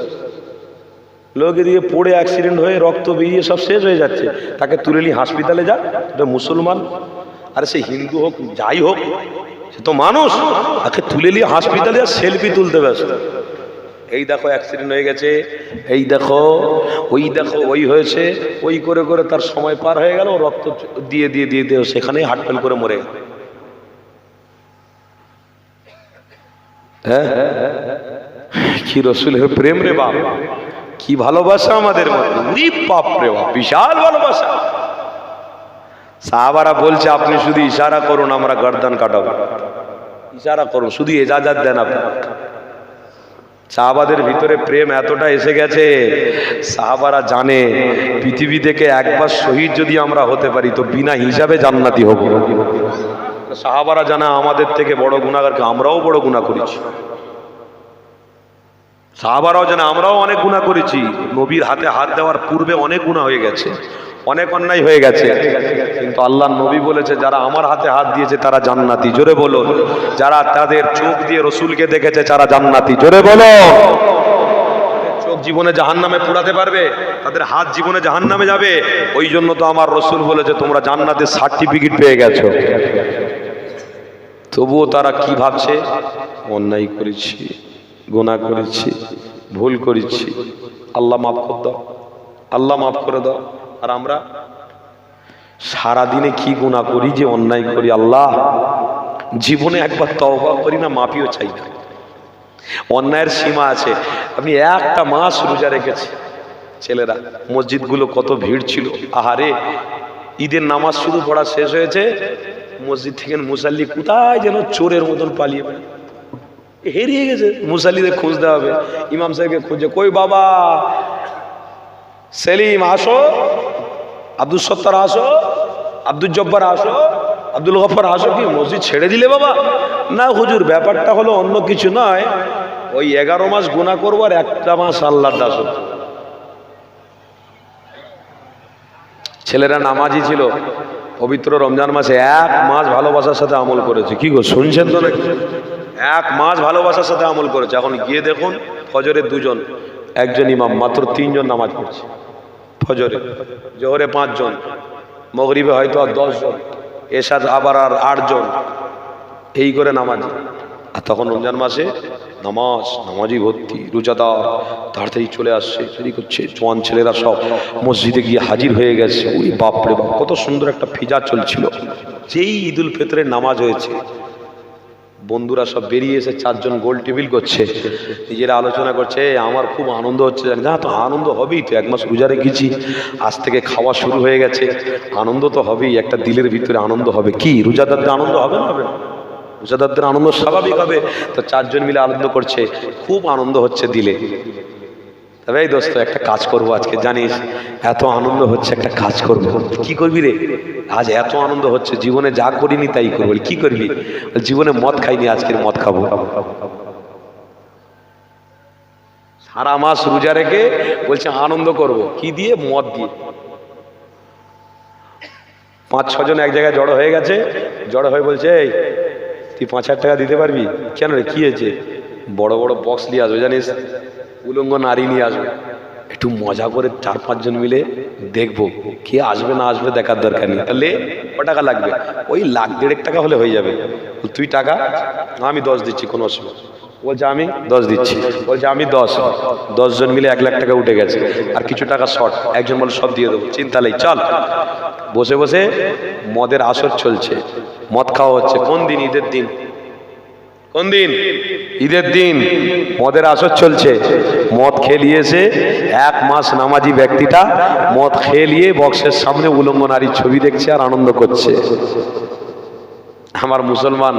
লোক এদিকে পড়ে অ্যাক্সিডেন্ট হয়ে রক্ত বেরিয়ে সব শেষ হয়ে যাচ্ছে, তাকে তুলে নিয়ে হাসপাতালে যা। এটা মুসলমান, আরে সে হিন্দু হোক যাই হোক, সে তো মানুষ, তাকে তুলে নিয়ে হাসপাতালে সেলফি তুলতে ব্যস্ত। এই দেখো অ্যাক্সিডেন্ট হয়ে গেছে, এই দেখো ওই হয়েছে, ওই করে করে তার সময় পার হয়ে গেল, রক্ত দিয়ে দিয়ে দিয়ে দিয়ে সেখানেই হার্ট ফেল করে মরে গেল। হ্যাঁ, কি রসুলের প্রেম রে বাপ, কি ভালোবাসা আমাদের মধ্যে, বাপ রে বাপ, বিশাল ভালোবাসা। সাহাবারা বলছে, আপনি শুধু ইশারা করুন, আমরা গর্দান কাটাবো, ইশারা করুন, শুধু ইজাজত দেন আপনি। সাহাবাদের ভিতরে প্রেম এতটা এসে গেছে, সাহাবারা জানে পৃথিবী থেকে একবার শহীদ যদি আমরা হতে পারি তো বিনা হিসাবে জান্নাতি হব। সাহাবারা জানা আমাদের থেকে বড় গুনাহগারকে, আমরাও বড় গুনাহ করেছি। সাহাবারাও জানে আমরাও অনেক গুনাহ করেছি, নবীর হাতে হাত দেওয়ার পূর্বে অনেক গুনাহ হয়ে গেছে, অনেক অন্যায় হয়ে গেছে, কিন্তু আল্লাহ নবী বলেছে যারা আমার হাতে হাত দিয়েছে তারা জান্নাতি। জোরে বলো, যারা তাদের চোখ দিয়ে রসুলকে দেখেছে তারা জান্নাতি। জোরে বলো, চোখ জীবনে জাহান্নামে পোড়াতে পারবে, তাদের হাত জীবনে জাহান্নামে যাবে। ওই জন্য তো আমার রসুল বলেছে তোমরা জান্নাতের সার্টিফিকেট পেয়ে গেছো। তবুও তারা কি ভাবছে, অন্যায় করেছি, গুনাহ করেছি, ভুল করেছি, আল্লাহ মাফ করে দাও, আল্লাহ মাফ করে দাও। আর আমরা সারাদিনে কি গুনাহ করি যে অন্যায় করি, আল্লাহ জীবনে একবার তওবা করি না, মাফিও চাই না। অন্যায়ের সীমা আছে। আপনি একটা মাস রোজা রেখেছে, ছেলেরা মসজিদগুলো কত ভিড় ছিল, আহারে ঈদের নামাজ শুধু পড়া শেষ হয়েছে, মসজিদ থেকে মুসাল্লি কোথায় যেন চোরের মতন পালিয়ে হেরিয়ে গেছে। মুসাল্লিদের খুঁজতে হবে, ইমাম সাহেবকে খুঁজে, কই বাবা সেলিম আসো, আব্দুল সত্তার আসো, আব্দুল জব্বার আসো, আব্দুল গফর আসো, কি মসজিদ ছেড়ে দিলে বাবা? না হুজুর, ব্যাপারটা হলো অন্য কিছু নয়, ওই 11 মাস গুনাহ করবো আর একটা মাস আল্লাহর দাসত্ব। ছেলেরা নামাজি ছিল, পবিত্র রমজান মাসে 1 মাস ভালোবাসার সাথে আমল করেছে। কি গো শুনছেন তো নাকি? 1 মাস ভালোবাসার সাথে আমল করেছে। এখন গিয়ে দেখুন ফজরে 2 জন, একজন ইমাম, মাত্র 3 জন নামাজ পড়ছে ফজরে, জোহরে 5 জন, মাগরিবে হয়তো আর 10 জন, এশার আবার আর 8 জন, এই করে নামাজ। আর তখন রমজান মাসে নামাজি ভর্তি, রোজাদার তাড়াতাড়ি চলে আসছে, চুরি করছে, জোয়ান ছেলেরা সব মসজিদে গিয়ে হাজির হয়ে গেছে। ওই বাপরে বাপ, কত সুন্দর একটা ফিজা চলছিল। যেই ঈদুল ফিতরের নামাজ হয়েছে, বন্ধুরা সব বেরিয়ে এসে 4 জন গোল টেবিল করছে, নিজেরা আলোচনা করছে, আমার খুব আনন্দ হচ্ছে। না, তো আনন্দ হবেই তো, 1 মাস রোজা রেখেছি, আজ থেকে খাওয়া শুরু হয়ে গেছে, আনন্দ তো হবেই, একটা দিলের ভিতরে আনন্দ হবে। কি রোজাদারদের আনন্দ হবে না? হবে না? রোজাদারদের আনন্দ স্বাভাবিক হবে। তো 4 জন মিলে আনন্দ করছে, খুব আনন্দ হচ্ছে দিলে। তবে এই দোস্ত, একটা কাজ করব আজকে, জানিস এত আনন্দ হচ্ছে, একটা কাজ করব। কি করবি রে? আজ এত আনন্দ হচ্ছে, জীবনে যা করিনি তাই করবো। কি করবি? জীবনে মদ খাইনি, আজকের মদ খাবো। সারা মাস রোজা রেখে বলছে আনন্দ করব, কি দিয়ে? মদ দিয়ে। 5-6 জন এক জায়গায় জড়ো হয়ে গেছে, জড়ো হয়ে বলছে, এই তুই 5,000 টাকা দিতে পারবি? কেন রে, কি হয়েছে? বড় বড় বক্স নিয়ে আসবে, জানিস, উলঙ্গ নারী নিয়ে আসবে, একটু মজা করে 4-5 জন মিলে দেখবো, কে আসবে না আসবে দেখার দরকার নেই। তাহলে ক টাকা লাগবে? ওই 1,50,000 টাকা হলে হয়ে যাবে। তুই টাকা? আমি 10 দিচ্ছি, কোনো অসুবিধা। বলছে আমি 10 দিচ্ছি। বলছে আমি 10 জন মিলে 1,00,000 টাকা উঠে গেছে, আর কিছু টাকা শর্ট। একজন বলে সব দিয়ে দেবো, চিন্তা নেই, চল। বসে বসে মদের আসর চলছে, মদ খাওয়া হচ্ছে। কোন দিন? ঈদের দিন। কোন দিন? ঈদের দিন মদের আসর চলছে। মদ খেলিয়েছে 1 মাস নামাজি ব্যক্তিটা, মদ খেলিয়ে বক্সের সামনে উলঙ্গ নারীর ছবি দেখছে আর আনন্দ করছে। আমার মুসলমান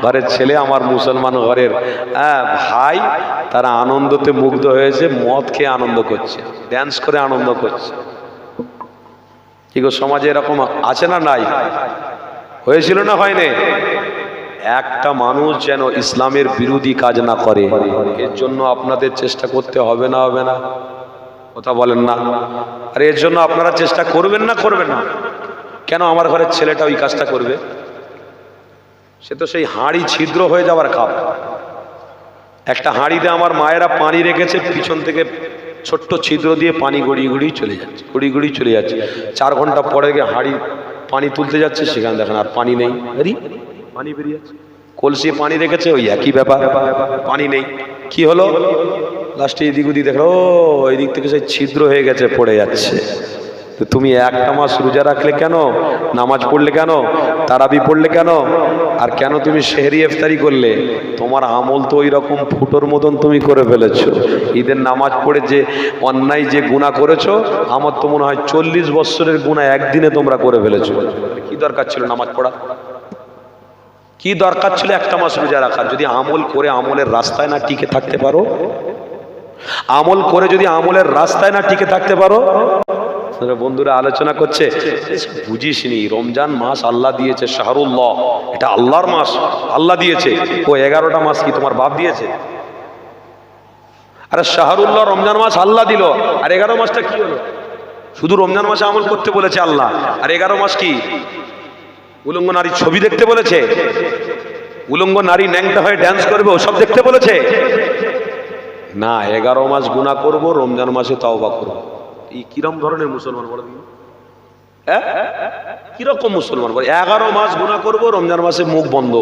ঘরের ছেলে, আমার মুসলমান ঘরের ভাই, তারা আনন্দতে মুগ্ধ হয়েছে, মদ খেয়ে আনন্দ করছে, ড্যান্স করে আনন্দ করছে। কি গো, সমাজে এরকম আছে না নাই? হয়েছিল না হয়নি? একটা মানুষ যেন ইসলামের বিরোধী কাজ না করে, এর জন্য আপনাদের চেষ্টা করতে হবে না? হবে না? কথা বলেন না? আর এর জন্য আপনারা চেষ্টা করবেন না? করবেন না? কেন আমার ঘরের ছেলেটা ওই কাজটা করবে? সে তো সেই হাঁড়ি ছিদ্র হয়ে যাওয়ার খাপ। একটা হাঁড়িতে আমার মায়েরা পানি রেখেছে, পিছন থেকে ছোট্ট ছিদ্র দিয়ে পানি গড়িয়ে গড়িয়ে চলে যাচ্ছে, গড়িয়ে গড়িয়ে চলে যাচ্ছে। 4 ঘন্টা পরে গিয়ে হাঁড়ি পানি তুলতে যাচ্ছে, সেখানে দেখেন আর পানি নেই, পানি বেরিয়ে যাচ্ছে। কলসি পানি রেখেছে, ওই একই ব্যাপার, পানি নেই। কি হলো? লাস্টে এদিক ওদিক দেখো, ওই দিক থেকে সেই ছিদ্র হয়ে গেছে, পড়ে যাচ্ছে। তো তুমি 1টা মাস রোজা রাখলে কেন? নামাজ পড়লে কেন? তারাবি পড়লে কেন? আর কেন তুমি সেহরি ইফতারি করলে? তোমার আমল তো ওই রকম ফুটোর মতন তুমি করে ফেলেছো। ঈদের নামাজ পড়ে যে অন্যায় যে গুনাহ করেছো, আমার তো মনে হয় 40 বছরের গুনাহ একদিনে তোমরা করে ফেলেছো। কি দরকার ছিল নামাজ পড়া? কি দরকার ছিল 1টা মাস রোজা রাখার? যদি আমল করে আমলের রাস্তায় না টিকে থাকতে পারো, আমল করে যদি আমলের রাস্তায় না টিকে থাকতে পারো। বন্ধুরা আলোচনা করছে, বুঝিসনি রমজান মাস আল্লাহ দিয়েছে, শাহরুল্লাহ, এটা আল্লাহর মাস, আল্লাহ দিয়েছে। ও 11টা মাস কি তোমার বাপ দিয়েছে? আরে শাহরুল্লাহ রমজান মাস আল্লাহ দিল, আর 11 মাসটা কি হলো? শুধু রমজান মাসে আমল করতে বলেছে আল্লাহ, আর 11 মাস কি উলঙ্গ নারীর ছবি দেখতে বলেছে? উলঙ্গ নারী ন্যাংটা হয়ে ড্যান্স করবে, ওসব দেখতে বলেছে? না, 11 মাস গুনাহ করব, রমজান মাসে তওবা করব। এই কিরম ধরনের মুসলমান বলে দিন? কিরকম মুসলমান বলে 11 মাস গুনাহ করব, রমজান মাসে মুখ বন্ধ,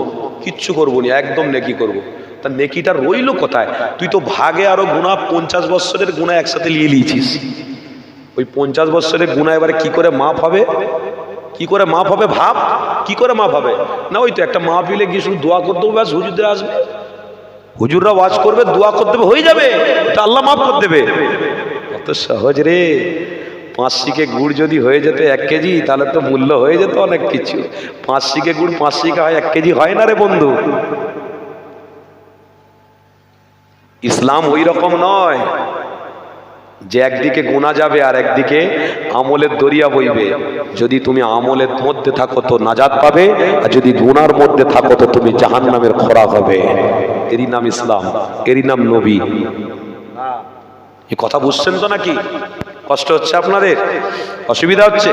কিচ্ছু করবো না, একদম নেকি করব। তা নেকিটা রইল কোথায়? তুই তো ভাগে আরো গুনাহ 50 বছরের গুনাহ একসাথে নিয়ে নিয়েছিস। ওই 50 বছরের গুনাহ এবারে কি করে মাফ হবে? কি করে মাফ হবে? ভাব, কি করে মাফ হবে? না, ওই তো একটা মাহফিলে গিয়ে শুধু দোয়া করতে হবে, ব্যাস, হুজুরদের আসবে, হুজুররা ওয়াজ করবে, দোয়া করতে হবে, হয়ে যাবে, তা আল্লাহ মাফ করে দেবে। কত সহজ রে! 5 শিকে গুড় যদি হয়ে যেত 1 কেজি, তাহলে তো মূল্য হয়ে যেত অনেক কিছু। 5 শিকে গুড় 5 শিকা হয়, 1 কেজি হয় না রে বন্ধু। ইসলাম ওই রকম নয় যে একদিকে গুনাহ যাবে আর একদিকে আমলের দরিয়া বইবে। যদি তুমি আমলের মধ্যে থাকো তো নাজাত পাবে, আর যদি গুনার মধ্যে থাকো তো তুমি জাহান্নামের খোরাক হবে। এরই নাম ইসলাম, এরই নাম নবী। এই কথা বুঝছেন তো নাকি? কষ্ট হচ্ছে আপনাদের? অসুবিধা হচ্ছে?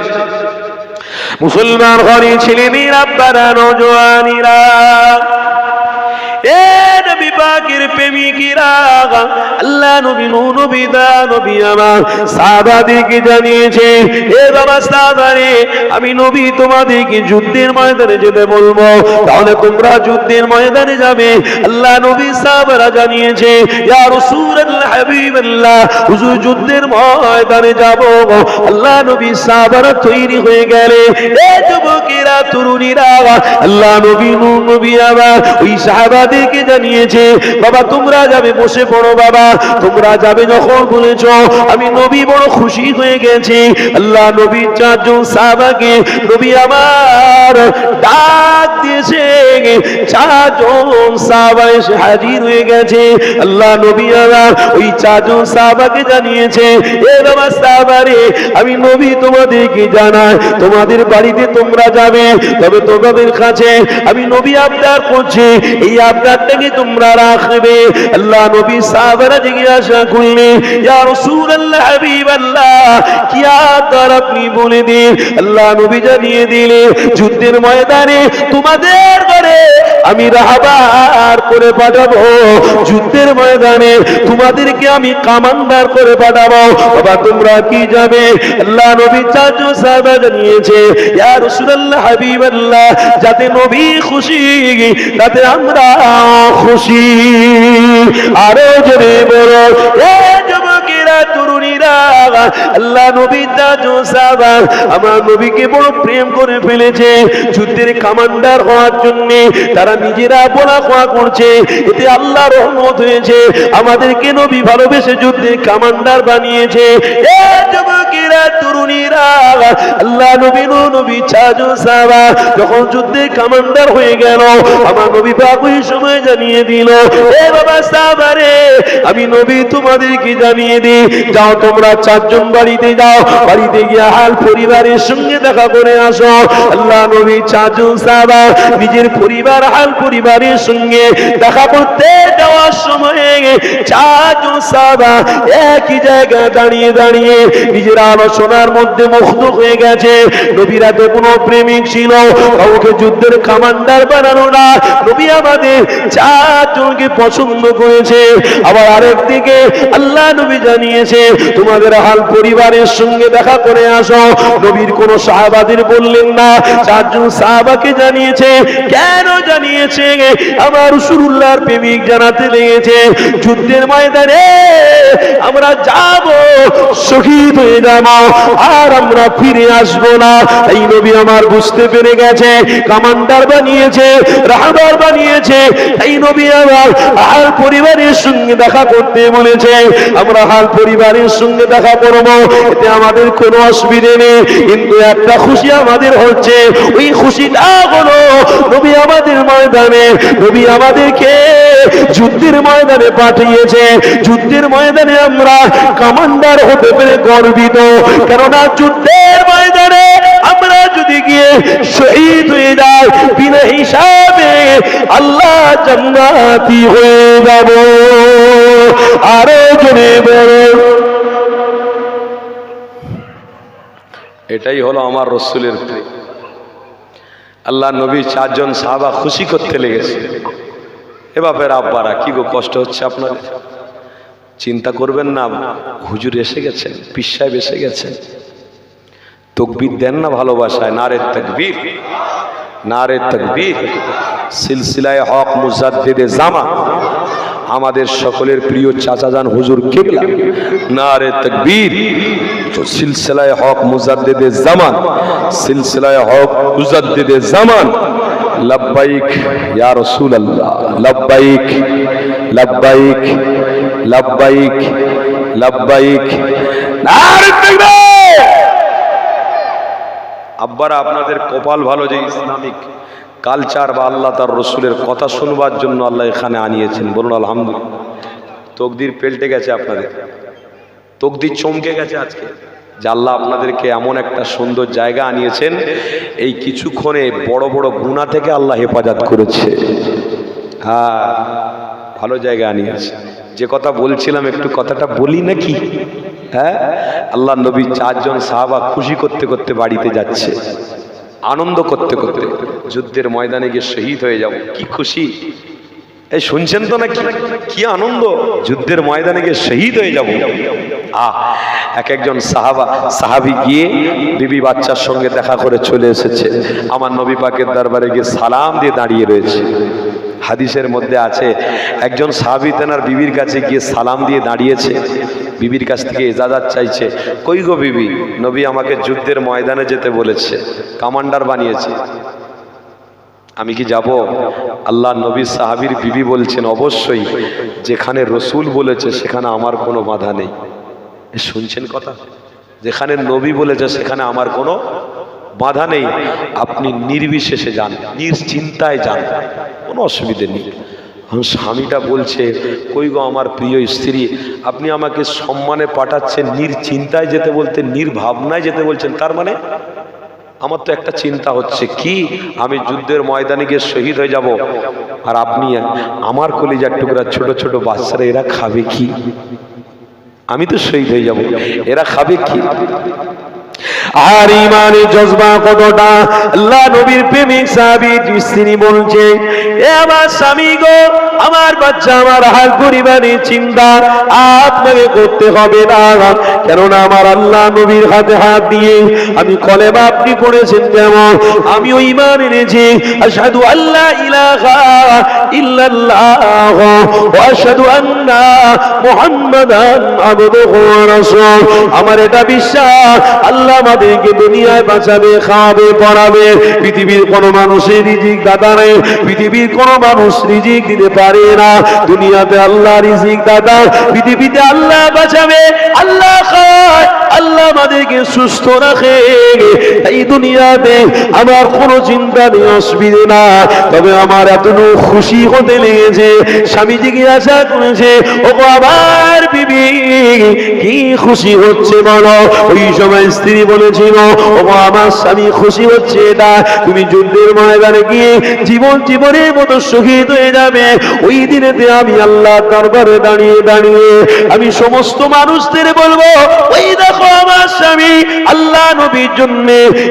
মুসলমান ঘরে ছেলেমেয়েরা, আব্বারা, নওজোয়ানিরা, এ নবী পাকের প্রেমিকেরা আল্লাহ নবী নবী দা নবী আমার সাহাবাদেরকে জানিয়েছে, এ বাবা সাহাবারে, আমি নবী তোমাদেরকে যুদ্ধের ময়দানে যেতে বলবো, তাহলে তোমরা যুদ্ধের ময়দানে যাবে। আল্লাহ নবী সাহাবারা জানিয়েছে, ইয়া রাসূলুল্লাহ হাবিবাল্লাহ, হুজুর যুদ্ধের ময়দানে যাব। আল্লাহ নবী সাহাবারা তৈরি হয়ে গেলে, এ যুবকেরা তরুণীরা আল্লাহ নবী নবী আবার ওই সাহাবাদেরকে জানিয়েছে, বাবা তোমরা যাবে, বসে পড়ো বাবা, তোমরা যাবে যখন বলেছো আমি নবী বড় খুশি হয়ে গেছি। আল্লাহ নবী চারজন সাহাবাকে নবী আমার ডাক দিয়েছে, চারজন সাহাবা এসে হাজির হয়ে গেছে। আল্লাহ নবী আমার ওই চারজন সাহাবাকে জানিয়েছে, এ বাবা সাহাবারে, আমি নবী তোমাদেরকে জানাই, তোমাদের বাড়িতে তোমরা যাবে, তবে তোমাদের কাছে আমি নবী আবদার করছি, এই আবদারটাকে তোমরা রাখবে। আল্লাহ নবী সাহাবারা জিজ্ঞাসা করলেন, ইয়া রাসূলুল্লাহ হাবিবাল্লাহ, কি আবদার আপনি বলে দিন। আল্লাহ নবী জানিয়ে দিলেন, যুদ্ধের ময়দানে তোমাদের ঘরে আমি রাহবার করে পাঠাবো, যুদ্ধের ময়দানে তোমাদেরকে আমি কামান্ডার করে পাঠাবো। বাবা তোমরা কি যাবে? আল্লাহ নবী চারজন সাহাবা জানিয়েছে, ইয়া রাসূলুল্লাহ হাবিবাল্লাহ, যাতে নবী খুশি তাতে আমরা খুশি। আরো জোরে বলো, এ যুবকেরা তরুণীরা, আল্লাহ নবী চারজন সাহাবা আমার নবীকে বড় প্রেম করে ফেলেছে, যুদ্ধের কমান্ডার হওয়ার জন্য তারা নিজেরা বলা কোয়া করছে, এতে আল্লাহ রহমত হয়েছে, আমাদেরকে নবী ভালোবেসে যুদ্ধের কমান্ডার বানিয়েছে। এ যুবকেরা তরুণীরা, আল্লাহ নবী নবী চারজন সাহাবা যখন যুদ্ধের কমান্ডার হয়ে গেল, আমার নবী পাক ওই সময় জানিয়ে দিল, এ বাবা সাহাবারে, আমি নবী তোমাদেরকে জানিয়ে দিই, যাও তোমরা চারজন বাড়িতে যাও, বাড়িতে গিয়ে হাল পরিবারের সঙ্গে দেখা করে আসো। আল্লাহ নবী চারজন সাহাবা নিজের পরিবার হাল পরিবারের সঙ্গে দেখা করতে যাওয়ার সময় চারজন সাহাবা একই জায়গায় দাঁড়িয়ে দাঁড়িয়ে নিজের আলোচনার মধ্যে মগ্ন হয়ে গেছে। নবীরা তো কোনো প্রেমিক ছিল, কাউকে যুদ্ধের কমান্ডার বানানো না, নবী আমাদের চারজনকে পছন্দ করেছে। আবার আরেকদিকে আল্লাহ নবী জানিয়েছে, তোমাদের হাল পরিবারের সঙ্গে দেখা করে আসো। নবীর কোন সাহাবাদের বললেন না, চারজন সাহাবাকে জানিয়েছে। কেন জানিয়েছে? আমার রাসূলুল্লাহর প্রেমিক জানাতে লেগেছে, যুদ্ধের ময়দানে আমরা যাব, শহীদ হয়ে যাব, আর আমরা ফিরে আসবো না। এই নবী আমার বুঝতে পেরে গেছে, কমান্ডার বানিয়েছে, রাহবার বানিয়েছে, এই নবী আমার হাল পরিবারের সঙ্গে দেখা করতে বলেছে। আমরা হাল পরিবারের সঙ্গে দেখা করবো, এতে আমাদের কোনো অসুবিধে নেই, কিন্তু একটা খুশি আমাদের হচ্ছে, ওই খুশিটা হলো নবী আমাদের ময়দানে, নবী আমাদেরকে যুদ্ধের ময়দানে পাঠিয়েছে। যুদ্ধের ময়দানে আমরা কমান্ডার হতে পেরে গর্বিত, কেননা যুদ্ধের ময়দানে আমরা যদি গিয়ে শহীদ হয়ে যাই, বিনা হিসাবে আল্লাহ জান্নাতি হয়ে যাব। আরো জোরে বলো, এটাই হলো আমার রসুলের প্রেম। আল্লাহ নবী চারজন সাহাবা খুশি করতে লেগেছে। এ বাপের আব্বারা, কি গো কষ্ট হচ্ছে আপনাদের? চিন্তা করবেন না, হুজুর এসে গেছেন, পীর সাহেব এসে গেছেন, তাকবীর দেন না ভালোবাসায়, নারে তাকবীর, নারে তাকবীর। সিলসিলায়ে হক মুজাদ্দিদে জামান আমাদের সকলের প্রিয় চাচাজান হুজুর কিবলা, নারে তাকবীর। সিলসিলায়ে হক মুজাদ্দিদে জামান, সিলসিলায়ে হক মুজাদ্দিদে জামান। লব্বাইক ইয়া রাসূলুল্লাহ, লব্বাইক লব্বাইক লব্বাইক লব্বাইক, নারে তাকবীর। আব্বারা, আপনাদের কপাল ভালো যে ইসলামিক কালচার বা আল্লাহ তার রসুলের কথা শুনবার জন্য আল্লাহ এখানে আনিয়েছেন। বলুন আলহামদুলিল্লাহ। তকদির পেল্টে গেছে আপনাদের, তকদির চমকে গেছে আজকে যে আল্লাহ আপনাদেরকে এমন একটা সুন্দর জায়গা আনিয়েছেন, এই কিছুক্ষণে বড় বড় গুনাহ থেকে আল্লাহ হেফাজত করেছে। হ্যাঁ, ভালো জায়গা আনিয়েছে। যে কথা বলছিলাম, একটু কথাটা বলি নাকি? হ্যাঁ, আল্লাহ নবী চারজন সাহাবা খুশি করতে করতে বাড়িতে যাচ্ছে, আনন্দ করতে করতে, যুদ্ধের ময়দানে গিয়ে শহীদ হয়ে যাব, কি খুশি। এই শুনছেন তো নাকি? কি আনন্দ, যুদ্ধের ময়দানে গিয়ে শহীদ হয়ে যাব। একজন সাহাবি গিয়ে বিবি বাচ্চার সঙ্গে দেখা করে চলে এসেছে, আমার নবী পাকের দরবারে গিয়ে সালাম দিয়ে দাঁড়িয়ে রয়েছে। হাদিসের মধ্যে আছে একজন সাহাবী তেনার বিবির কাছে গিয়ে সালাম দিয়ে দাঁড়িয়েছে, বিবির কাছ থেকে ইজাজত চাইছে। কই গো বিবি, নবী আমাকে যুদ্ধের ময়দানে যেতে বলেছে, কমান্ডার বানিয়েছে, আমি কি যাব? আল্লাহ নবী সাহাবীর বিবি বলছেন, অবশ্যই, যেখানে রসুল বলেছে সেখানে আমার কোনো বাধা নেই। শুনছেন কথা? যেখানে নবী বলেছে সেখানে আমার কোনো বাধা নেই, আপনি নির্বিশেষে যান, নিশ্চিন্তায় যান, কোনো অসুবিধে নেই। স্বামীটা বলছে, কই গো আমার প্রিয় স্ত্রী, আপনি আমাকে সম্মানে পাঠাচ্ছেন, নির্চিন্তায় যেতে বলতে, নির্ভাবনায় যেতে বলছেন, তার মানে আমার তো একটা চিন্তা হচ্ছে, কি আমি যুদ্ধের ময়দানে গিয়ে শহীদ হয়ে যাব, আর আপনি আমার কলিজার টুকরা ছোট ছোট বাচ্চারা এরা খাবে কি? আমি তো শহীদ হয়ে যাব, এরা খাবে কি? আর ইমানের জজবা কতটা! আল্লাহ নবীর প্রেমিক সাহাবী স্ত্রী বলছে, এ আমার স্বামী গো, আমার বাচ্চা, আমার হাল পরিবারের চিন্তা আপনাকে করতে হবে না, কেননা আমার আল্লাহ নবীর হাতে হাত দিয়ে আমি কলেমা আপনি পড়েছেন যেমন, আমিও ঈমান এনেছি, আশহাদু আল্লা ইলাহা ইল্লাল্লাহ ওয়া আশহাদু আন্না মুহাম্মাদান আবদুহু ওয়া রাসূলুহু। আমার এটা বিশ্বাস, আল্লাহ আমাদেরকে দুনিয়ায় বাঁচাবে, খাওয়াবে, পড়াবে। পৃথিবীর কোন মানুষের রিজিক দাতা নেই, পৃথিবীর কোন মানুষ রিজিক দিতে পারে না। দুনিয়াতে আল্লাহ রিজিক দাতা, পৃথিবীতে আল্লাহ বাঁচাবে, আল্লাহ খায়, আল্লাহ আমাদেরকে সুস্থ রাখে। এই দুনিয়াতে আমার কোনো চিন্তা নেই, অসুবিধে না। তবে আমার এতটুকু খুশি হতে লেগেছে, স্বামী জিজ্ঞাসা করেছে, ও আমার বিবি কি খুশি হচ্ছে বলো? ওই সময় স্ত্রী বলেছিল, ও আমার স্বামী খুশি হচ্ছে এটা, তুমি যুদ্ধের ময়দানে গিয়ে জীবনের মতো শহীদ হয়ে যাবে। ওই দিনেতে আমি আল্লাহ দরবারে দাঁড়িয়ে দাঁড়িয়ে আমি সমস্ত মানুষদের বলবো, ওই দেখো আমার স্বামী আল্লাহ নবীর জন্য,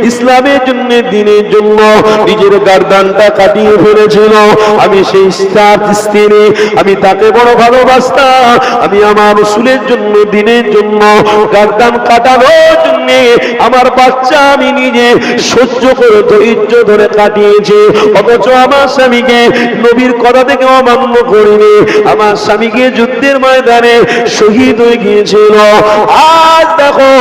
ইসলামের জন্য, দ্বীনের জন্য নিজের গর্দানটা কাটিয়ে ফেলেছিল। আমি সেই স্ত্রী, আমি তাকে বড় ভালোবাসতাম, আমি আমার রাসূলের জন্য, দ্বীনের জন্য গর্দান কাটানোর জন্য আমার বাচ্চা আমি নিজে সহ্য করে ধৈর্য ধরে কাটিয়েছি। অথচ আমার স্বামীকে নবীর কথা থেকে অমান্য করিনি, আমার স্বামীকে যুদ্ধের ময়দানে শহীদ হয়ে গিয়েছিল। আজ দেখো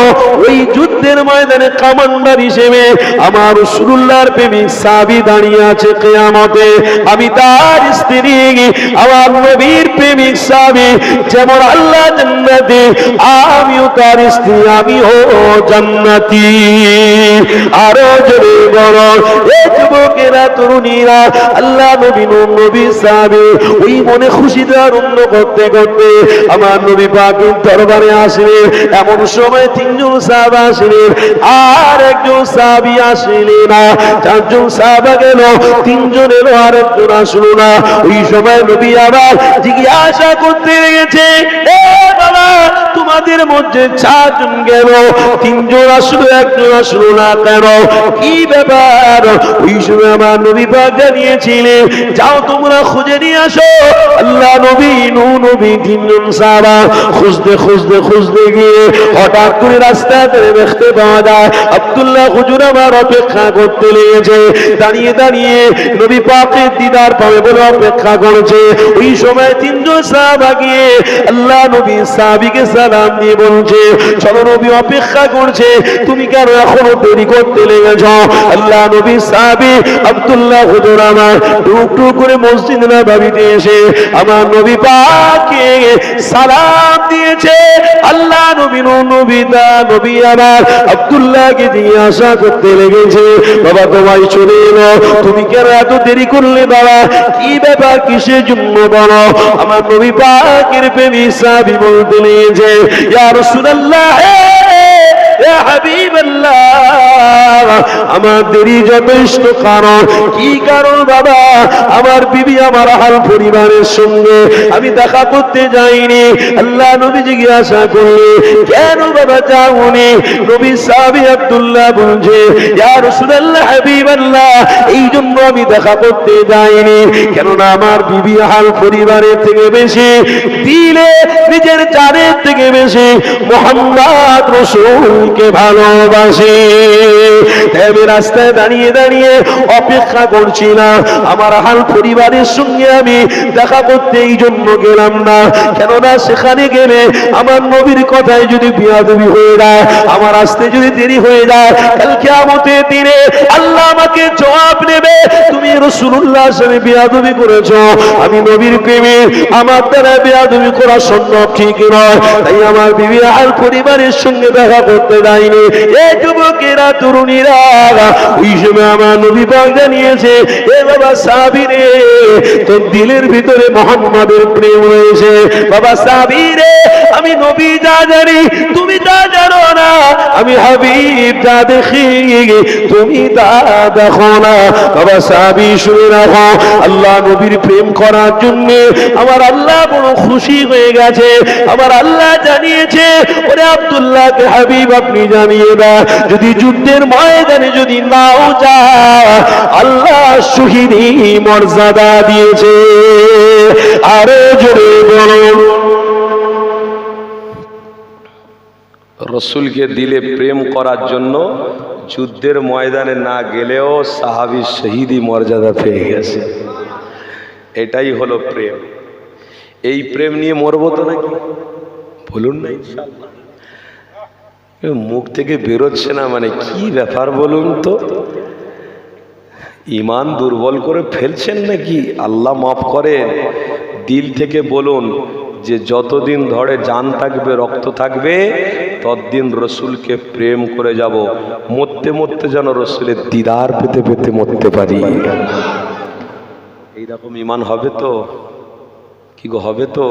ওই যুদ্ধের ময়দানে কমান্ডার হিসেবে আমার রাসূলুল্লাহর প্রেমিক সাহাবী দাঁড়িয়ে আছে কিয়ামতে। আমি তার স্ত্রী, আমার নবীর প্রেমিক সাহাবী, যেমন আল্লাহ জান্নাতে, আমিও তার স্ত্রী, আমিও জান্নাতি। আরো জোরে বলো, এই যুবকেরা, তরুণীরা, আল্লাহ নবী সাহাবী ওই মনে খুশিতে আনন্দ করতে করতে আমার নবী পাকের দরবারে আসলেন। এমন সময় তিনজন সাহাবা আসলেন, আর একজন সাহাবী আসলেন না। চারজন সাহাবা গেল, তিনজন এলো, আর একজন আসলো না। ওই সময় নবী আবার জিজ্ঞাসা করতে লেগেছে, এ বাবা, তোমাদের মধ্যে চারজন গেল, তিনজন আসলো, একজন আসলো না কেন? কি ব্যাপার? ওই সময় আমার নবী পাক জানিয়েছিলেন, যাও তোমরা খুঁজে নিয়ে আসো। আল্লাহ নবী, নবী, তিনজন সাহাবা খুঁজতে খুঁজতে খুঁজতে গিয়ে হঠাৎ করে রাস্তাতে দেখতে পাওয়া যায় আব্দুল্লাহ হুজুর আমার অপেক্ষা করতে লেগেছে, দাঁড়িয়ে দাঁড়িয়ে নবী পাকের দিদার পাবে বলে অপেক্ষা করেছে। ওই সময় তিনজন সাহাবা গিয়ে আল্লাহ নবী সাহাবীকে সালাম দিয়ে বলছে, চলো, নবী অপেক্ষা করছে, তুমি কেন এখনো দেরি করতে লেগেছ? আল্লাহ নবী সাহাবী আব্দুল্লাহ হুজুর আমার টুক টুক করে মসজিদ নববীতে এসে আমার নবী পাককে সালাম দিয়েছে। আল্লাহ নবী নবী আমার আব্দুল্লাহকে জিজ্ঞাসা করতে লেগেছে, বাবা তোমায় চলে এলো, তুমি কেন এত দেরি করলে? বাবা কি ব্যাপার, কিসের জন্য বলো? আমার নবী পাকের প্রেমিক সাহাবী বলতে লেগেছে, ইয়া রাসূলুল্লাহ, এ হাবিবাল্লাহ আমার দেরি যথেষ্ট কারণ। কি কারণ বাবা? আমার বিবি আমার হাল পরিবারের সঙ্গে আমি দেখা করতে যাইনি। আল্লাহ নবী জিজ্ঞাসা করলে কেন বাবা যাওনি? নবী সাহাবী আব্দুল্লাহ বলছে ইয়া রাসূলুল্লাহ হাবিবাল্লাহ এই জন্য আমি দেখা করতে যাইনি কেননা আমার বিবি হাল পরিবারের থেকে বেশি দিলে নিজের জানের থেকে বেশি মুহাম্মদ রাসূলকে ভালোবাসে। আমি রাস্তায় দাঁড়িয়ে দাঁড়িয়ে অপেক্ষা করছি না, আমার হাল পরিবারের সঙ্গে আমি দেখা করতে এই জন্য গেলাম না কেননা সেখানে গেলে আমার নবীর কথায় যদি বিয়াদবি হয়ে যায়, আমার আসতে যদি দেরি হয়ে যায়, কাল কিয়ামতের দিনে আল্লাহ আমাকে জবাব নেবে তুমি রাসূলুল্লাহর সাথে বিয়াদবি করেছো। আমি নবীর প্রেমে আমার দ্বারা বিয়াদবি করা সম্ভব ঠিক নয়, তাই আমার বিবি আর পরিবারের সঙ্গে দেখা করতে যাইনি। এই যুবকেরা তরুণীরা ওই সময় আমার নবী পাক জানিয়েছে এ বাবা সাহাবী রে তোর দিলের ভিতরে মুহাম্মাদের প্রেম রয়েছে। বাবা সাহাবী রে আমি নবী যা জানি তুমি তা জানো না, আমি হাবিব যা দেখি তুমি তা দেখো না। বাবা সাহাবী শুনে রাখো আল্লাহ নবীর প্রেম করার জন্য আমার আল্লাহ বড় খুশি হয়ে গেছে। আমার আল্লাহ জানিয়েছে ওরে আব্দুল্লাহকে হাবিব আপনি জানিয়ে দাও যদি যুদ্ধের ময়দানে যদি নাও যায় আল্লাহ শহীদি মর্যাদা দিয়েছে। আরো জোরে বলুন রসুলকে দিলে প্রেম করার জন্য যুদ্ধের ময়দানে না গেলেও সাহাবী শহীদি মর্যাদা পেয়ে গেছে। এটাই হলো প্রেম। এই প্রেম নিয়ে মরবো তো নাকি বলুন না ইনশাআল্লাহ। মুখ থেকে বেরোচ্ছে না মানে কি ব্যাপার বলুন তো? ঈমান দুর্বল করে ফেলছেন নাকি? আল্লাহ মাফ করেন। দিল থেকে বলুন যে যতদিন ধরে জান থাকবে রক্ত থাকবে ততদিন রসুলকে প্রেম করে যাব, মরতে মরতে যেন রসুলের দিদার পেতে পেতে মরতে পারি। এইরকম ঈমান হবে তো? কি গো হবে তো?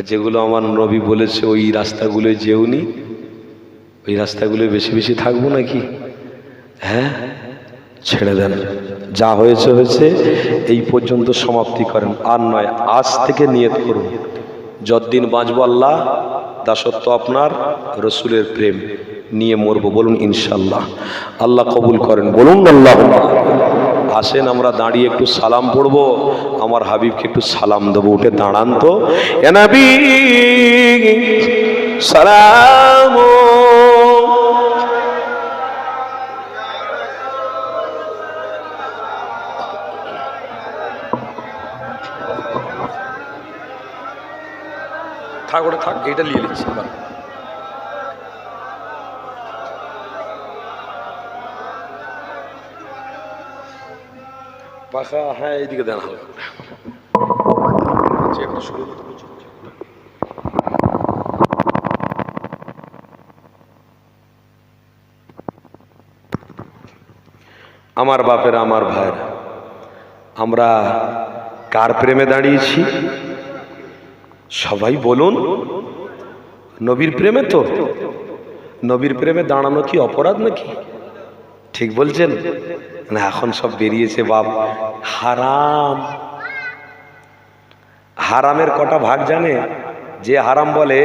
যেগুলো আমার নবী বলেছে ওই রাস্তাগুলো যেওনি, ওই রাস্তাগুলো বেশি বেশি থাকবো নাকি? হ্যাঁ ছেড়ে দেন, যা হয়েছে হয়েছে, এই পর্যন্ত সমাপ্তি করেন। আর নয়, আজ থেকে নিয়ত করুন যতদিন বাঁচবো আল্লাহ দাসত্ব আপনার, রসুলের প্রেম নিয়ে মরবো। বলুন ইনশাল্লাহ। আল্লাহ কবুল করেন, বলুন আল্লাহ। আসেন আমরা দাঁড়িয়ে একটু সালাম পড়বো, আমার হাবিবকে একটু সালাম দেবো। উঠে দাঁড়ান তো। এ নবী সালাম। থাক ওটা থাক, এইটা নিয়ে নিচ্ছি। পাখা হ্যাঁ এইদিকে দেন হালকা। আমার বাপেরা আমার ভাইরা, আমরা কার প্রেমে দাঁড়িয়েছি? সবাই বলুন নবীর প্রেমে। তো নবীর প্রেমে দাঁড়ানো কি অপরাধ নাকি? ঠিক বলছেন না? এখন সব বেরিয়েছে বাপ হারাম। হারামের কটা ভাগ জানে? যে হারাম বলে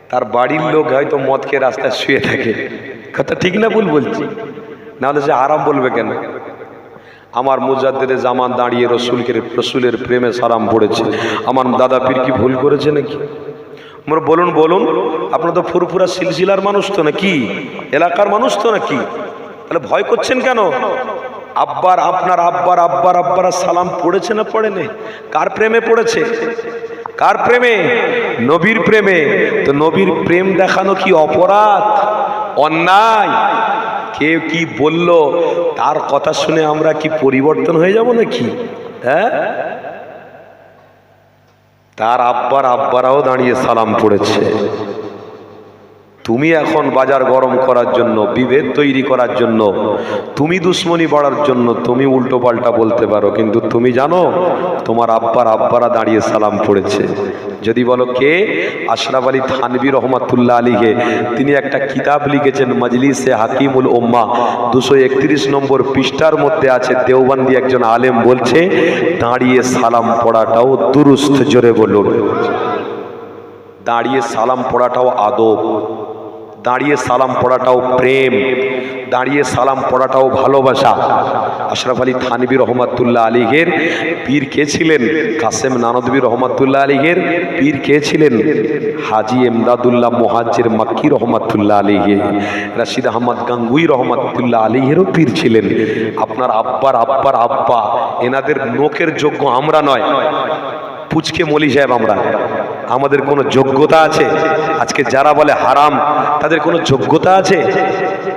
তার বাড়ির লোক হয়তো মদ খেয়ে রাস্তায় শুয়ে থাকে। কথা ঠিক না ভুল বলছি? নাহলে সে হারাম বলবে কেন? আমার মুজাদ্দেদে জামান দাঁড়িয়ে রসুলের প্রেমে সালাম পড়েছে। আমার দাদা পীর কি ভুল করেছে নাকি? আমরা বলুন বলুন, আপনার তো ফুরফুরা সিলসিলার মানুষ তো নাকি? এলাকার মানুষ তো নাকি? তাহলে ভয় করছেন কেন? আব্বার আপনার আব্বার সালাম পড়েছে না পড়ে নেই? কার প্রেমে পড়েছে? কার প্রেমে? নবীর প্রেমে। তো নবীর প্রেম দেখানো কি অপরাধ, অন্যায়? কে কি বলল তার কথা শুনে আমরা কি পরিবর্তন হয়ে যাব নাকি? হ্যাঁ, তার আব্বারাও দাঁড়িয়ে সালাম পড়েছে। তুমি এখন বাজার গরম করার জন্য, বিভেদ তৈরি করার জন্য, তুমি দুশ্মনী বাড়ার জন্য তুমি উল্টো পাল্টা বলতে পারো, কিন্তু তুমি জানো তোমার আব্বারা দাঁড়িয়ে সালাম পড়েছে। যদি বলো কে? আশরাফ আলী থানভী রহমাতুল্লাহ আলীকে, তিনি একটা কিতাব লিখেছেন মজলিসে হাকিমুল উম্মাহ, 231 নম্বর পৃষ্ঠার মধ্যে আছে, দেওবন্দি একজন আলেম বলছে দাঁড়িয়ে সালাম পড়াটাও দুরুস্ত। জোরে বলুন। দাঁড়িয়ে সালাম পড়াটাও আদব, দাঁড়িয়ে সালাম পড়াটাও প্রেম, দাঁড়িয়ে সালাম পড়াটাও ভালোবাসা। আশরাফ আলী থানভী রহমাতুল্লাহ আলীর পীর কে ছিলেন? কাসেম নানদভী রহমাতুল্লাহ আলীর পীর কে ছিলেন? হাজি এমদাদুল্লাহ মুহাজ্জির মাক্কি রহমাতুল্লাহ আলীহে। রশিদ আহমদ গাঙ্গুই রহমাতুল্লাহ আলীহেরও পীর ছিলেন। আপনার আব্বার আব্বা, এনাদের নোকের যোগ্য আমরা নয়, পুচকে মলি সাহেব আমরা। আমাদের কোনো যোগ্যতা আছে? আজকে যারা বলে হারাম, তাদের কোনো যোগ্যতা আছে?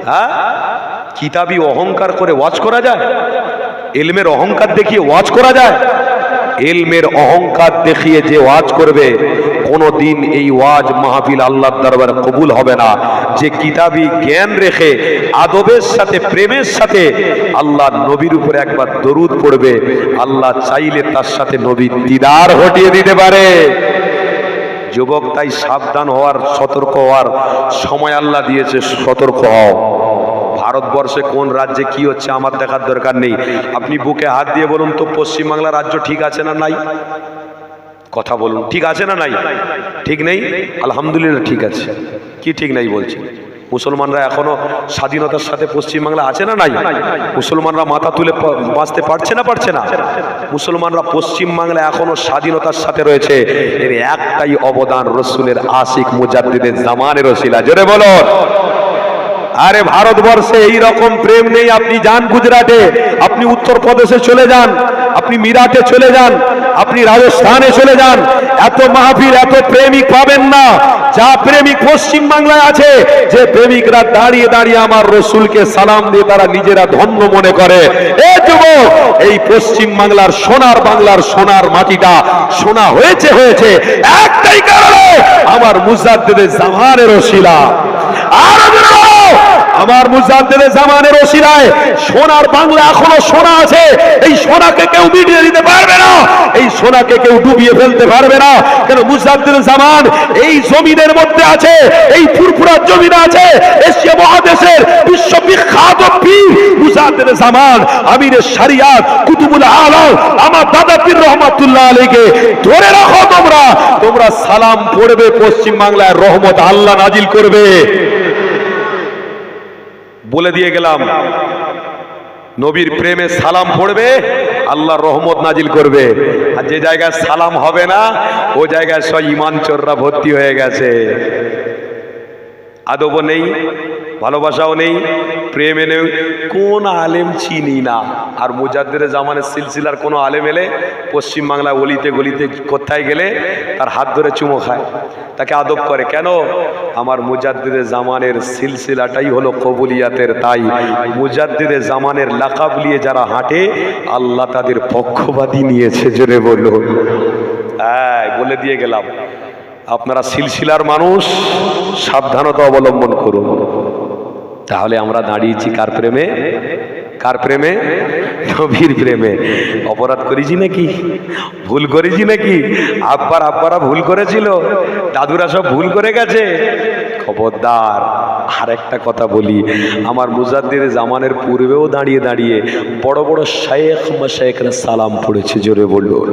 হ্যাঁ, কিতাবি অহংকার করে ওয়াজ করা যায়? ইলমের অহংকার দেখিয়ে ওয়াজ করা যায়? ইলমের অহংকার দেখিয়ে যে ওয়াজ করবে, কোনদিন এই ওয়াজ মাহফিল আল্লাহর দরবারে কবুল হবে না। যে কিতাবি জ্ঞান রেখে আদবের সাথে প্রেমের সাথে আল্লাহ নবীর উপরে একবার দরুদ পড়বে, আল্লাহ চাইলে তার সাথে নবীর দিদার ঘটিয়ে দিতে পারে। যুবক, তাই সাবধান হওয়ার, সতর্ক হওয়ার সময় আল্লাহ দিয়েছে, সতর্ক হও। ভারতবর্ষে কোন রাজ্যে কি হচ্ছে আমার দেখার দরকার নেই। আপনি বুকে হাত দিয়ে বলুন তো, পশ্চিমবাংলা রাজ্য ঠিক আছে না নাই? কথা বলুন, ঠিক আছে না নাই? ঠিক নেই? আলহামদুলিল্লাহ ঠিক আছে। কি ঠিক নাই বলছে? মুসলমানরা এখনো স্বাধীনতার সাথে পশ্চিমবাংলা আছে না নাই? মুসলমানরা মাথা তুলে বাঁচতে পারছে না? পারছে না? মুসলমানরা পশ্চিমবাংলা এখনো স্বাধীনতার সাথে রয়েছে, এর একটাই অবদান রসুলের আশিক মুজাদ্দিদের জামানের ওসিলা। জোরে বলো। আরে ভারতবর্ষে এই রকম প্রেম নেই। আপনি যান গুজরাটে, আপনি উত্তরপ্রদেশে চলে যান, আপনি মিরাটে চলে যান, আপনি রাজস্থানে চলে যান, এত মাহফিল, এত প্রেমিক পাবেন না যা প্রেমিক পশ্চিম বাংলায় আছে। যে প্রেমিকরা দাঁড়িয়ে দাঁড়িয়ে আমার রসুলকে সালাম দিয়ে তারা নিজেরা ধন্য মনে করে। এ যুবক, এই পশ্চিম বাংলার সোনার মাটিটা সোনা হয়েছে একটাই কারণে, আমার মুজাদ্দিদের জামানের ওসিলা। আর আমার মুজাদ্দিদের জামানের ওসিলায় সোনার বাংলা এখনো সোনা আছে। এই সোনাকে কেউ মিটিয়ে দিতে পারবে না, এই সোনাকে কেউ ডুবিয়ে ফেলতে পারবে না। কেন? মুজাদ্দিদের জামান এই জমিনের মধ্যে আছে, এই ফুরফুরার জমিনে আছে। এশিয়া মহাদেশের বিশ্ববিখ্যাত পীর মুজাদ্দিদের জামান, আমিরে শরিয়াত, কুতুবুল আলম, আমার দাদা পীর রহমাতুল্লাহ আলাইহি। ধরে রাখো, তোমরা সালাম পড়বে, পশ্চিম বাংলায় রহমত আল্লাহ নাজিল করবে। বলে দিয়ে গেলাম, নবীর প্রেমে সালাম পড়বে, আল্লাহর রহমত নাজিল করবে। আর যে জায়গায় সালাম হবে না, ও জায়গায় সব ইমান চোররা ভর্তি হয়ে গেছে। আদবও নেই, ভালোবাসাও নেই, প্রেমে নেই। কোন আলেম চিনি না। আর মুজাদ্দিদের জামানের সিলসিলার কোনো আলেম এলে পশ্চিম বাংলা অলিতে গলিতে কোথায় গেলে তার হাত ধরে চুমো খায়, তাকে আদব করে। কেন? আমার মুজাদ্দিদের জামানের সিলসিলাটাই হলো কবুলিয়াতের। তাই মুজাদ্দিদের জামানের লাকাব নিয়ে যারা হাঁটে, আল্লাহ তাদের পক্ষপাতী নিয়েছে। জোরে বলল। হ্যাঁ, বলে দিয়ে গেলাম, আপনারা সিলসিলার মানুষ, সাবধানতা অবলম্বন করুন। তাহলে আমরা দাঁড়িয়েছি কার প্রেমে? কার প্রেমে? নবীর প্রেমে। অপরাধ করেছি নাকি? ভুল করেছি নাকি? আব্বারা ভুল করেছিল, দাদুরা সব ভুল করে গেছে। খবরদার। আর একটা কথা বলি, আমার মুজাদ্দিদের জামানের পূর্বেও দাঁড়িয়ে দাঁড়িয়ে বড় বড় শায়েখ মাশায়েখরা সালাম পড়েছে। জোরে বলুন।